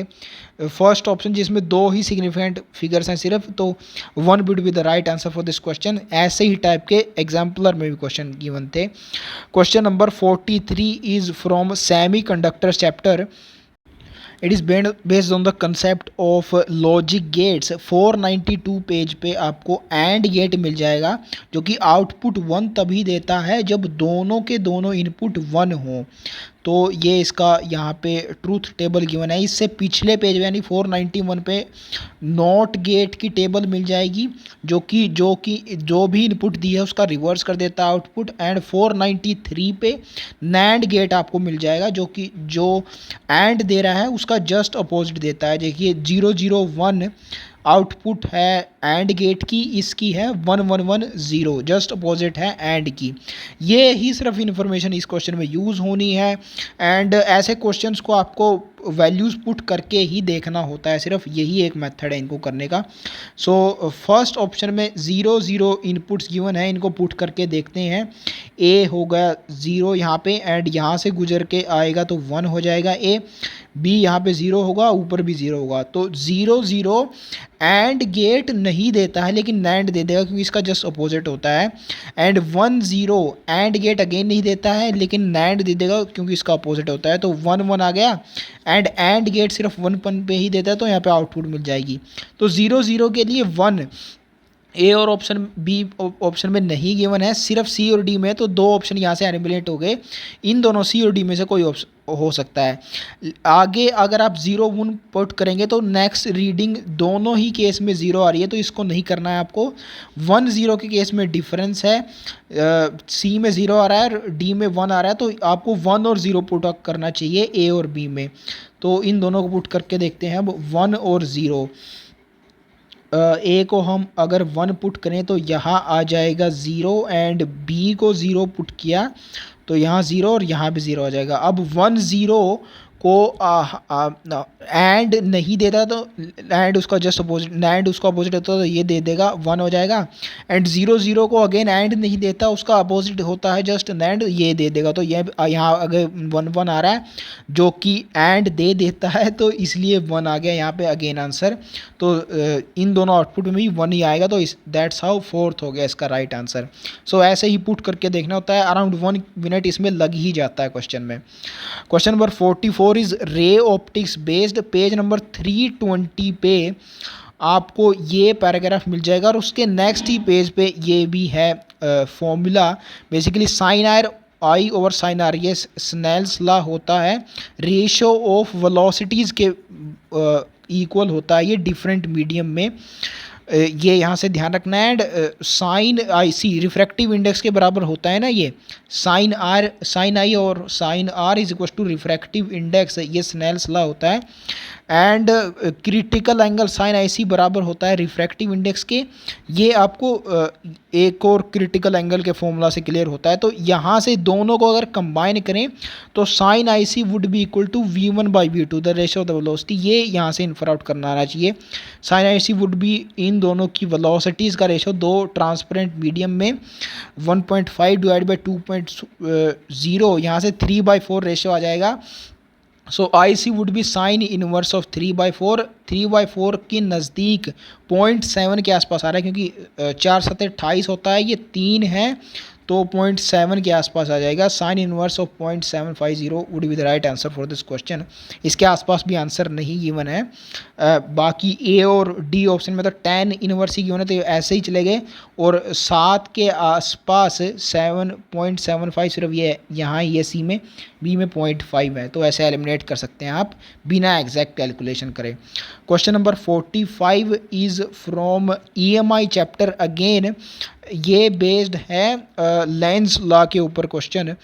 [SPEAKER 1] फर्स्ट ऑप्शन, जिसमें 2 ही सिग्निफिकेंट फिगर्स हैं सिर्फ, तो 1 would be the right answer for this question. ऐसे ही टाइप के एग्जाम्पलर में भी क्वेश्चन गिवन थे। Question number 43 is from semiconductors chapter. It is based on the concept of logic gates. 492 page पे आपको एंड गेट मिल जाएगा, जो कि आउटपुट 1 तभी देता है जब दोनों के दोनों इनपुट 1 हो। तो ये इसका यहाँ पे ट्रूथ टेबल गिवन है। इससे पिछले पेज यानी 491 पे नॉट गेट की टेबल मिल जाएगी, जो भी इनपुट दी है उसका रिवर्स कर देता है आउटपुट। एंड 493 पे नैंड गेट आपको मिल जाएगा, जो एंड दे रहा है उसका जस्ट अपोजिट देता है। देखिए 001 आउटपुट है एंड गेट की, इसकी है 1110, जस्ट अपोजिट है एंड की। ये ही सिर्फ इन्फॉर्मेशन इस क्वेश्चन में यूज़ होनी है एंड ऐसे क्वेश्चंस को आपको वैल्यूज़ पुट करके ही देखना होता है, सिर्फ यही एक मेथड है इनको करने का। सो फर्स्ट ऑप्शन में 0 इनपुट्स गिवन है, इनको पुट करके देखते हैं। ए हो गया 0 यहाँ पे एंड यहाँ से गुजर के आएगा तो 1 हो जाएगा ए। बी यहाँ पे 0 होगा, ऊपर भी 0 होगा, तो 0 एंड गेट नहीं देता है लेकिन नैंड दे देगा क्योंकि इसका जस्ट अपोजिट होता है। एंड 10 एंड गेट अगेन नहीं देता है लेकिन नैंड दे देगा क्योंकि इसका अपोजिट होता है, तो 1 आ गया। एंड गेट सिर्फ 1 पे ही देता है तो यहाँ पे आउटपुट मिल जाएगी। तो 0 के लिए 1 ए और ऑप्शन बी ऑप्शन में नहीं गिवन है, सिर्फ सी और डी में, तो 2 ऑप्शन यहाँ से एलिमिनेट हो गए। इन दोनों सी और डी में से कोई ऑप्शन हो सकता है। आगे अगर आप 0 पुट करेंगे तो नेक्स्ट रीडिंग दोनों ही केस में 0 आ रही है, तो इसको नहीं करना है आपको। 1-0 के केस में डिफरेंस है, सी में 0 आ रहा है, डी में 1 आ रहा है, तो आपको 1 और 0 पुट करना चाहिए ए और बी में। तो इन दोनों को पुट करके देखते हैं अब 1 और 0। ए को हम अगर 1 पुट करें तो यहाँ आ जाएगा 0 एंड बी को 0 पुट किया तो यहाँ 0 और यहाँ भी 0 आ जाएगा। अब 1-0 को एंड नहीं देता तो एंड उसका जस्ट अपोजिट, नैंड उसका अपोजिट होता है तो ये दे देगा 1 हो जाएगा। एंड 0 को अगेन एंड नहीं देता, उसका अपोजिट होता है जस्ट नैंड, ये दे देगा। तो ये यहाँ अगर 1 आ रहा है जो कि एंड दे देता है तो इसलिए 1 आ गया यहाँ पे अगेन आंसर। तो इन दोनों आउटपुट में भी 1 ही आएगा, तो दैट्स हाउ 4th हो गया इसका राइट आंसर। सो ऐसे ही पुट करके देखना होता है, अराउंड 1 मिनट इसमें लग ही जाता है क्वेश्चन में। Question number 44 is ray optics based. Page number 320 पे आपको ये पैराग्राफ मिल जाएगा और उसके नेक्स्ट ही पेज पे ये भी है formula. Basically sine R I over sine R, ये स्नेल्स लॉ होता है, रेशो ऑफ वेलोसिटीज़ के इक्वल होता है ये डिफरेंट मीडियम में। ये यहाँ से ध्यान रखना है। And sine I C refractive index के बराबर होता है ना, ये साइन आई और sine R is equal to refractive index, ये स्नेल्स लॉ होता है। And critical angle sine I C बराबर होता है रिफ्रैक्टिव इंडेक्स के। ये आपको एक और क्रिटिकल एंगल के फॉर्मूला से क्लियर होता है। तो यहाँ से दोनों को अगर कंबाइन करें तो sine I C would be equal to V1/V2 the ratio of the velocity, ये यहाँ से इन्फर आउट करना आना चाहिए। Sine I C would be इन दोनों की वेलोसिटीज़ का रेशियो, दो ट्रांसपेरेंट मीडियम में 1.5 डिवाइड बाई 2.0, यहाँ से 3/4 रेशियो आ जाएगा। So i C would be sine inverse of 3/4। 3/4 के नज़दीक 0.7 के आसपास आ रहा है क्योंकि 4 7 28 होता है, ये 3 है तो 0.7 के आसपास आ जाएगा। Sign inverse of 0.750 would be the right answer for this question. इसके आसपास भी आंसर नहीं गिवन है। बाकी ए और डी ऑप्शन में तो 10 इनवर्स ही गिवन है, तो ऐसे ही चले गए। और 7 के आसपास 7.75 सिर्फ ये यहाँ ये सी में, बी में 0.5 है, तो ऐसे एलिमिनेट कर सकते हैं आप बिना एग्जैक्ट कैलकुलेशन करें। Question number 45 is from EMI chapter. Again ये बेस्ड है लेंस लॉ के ऊपर क्वेश्चन।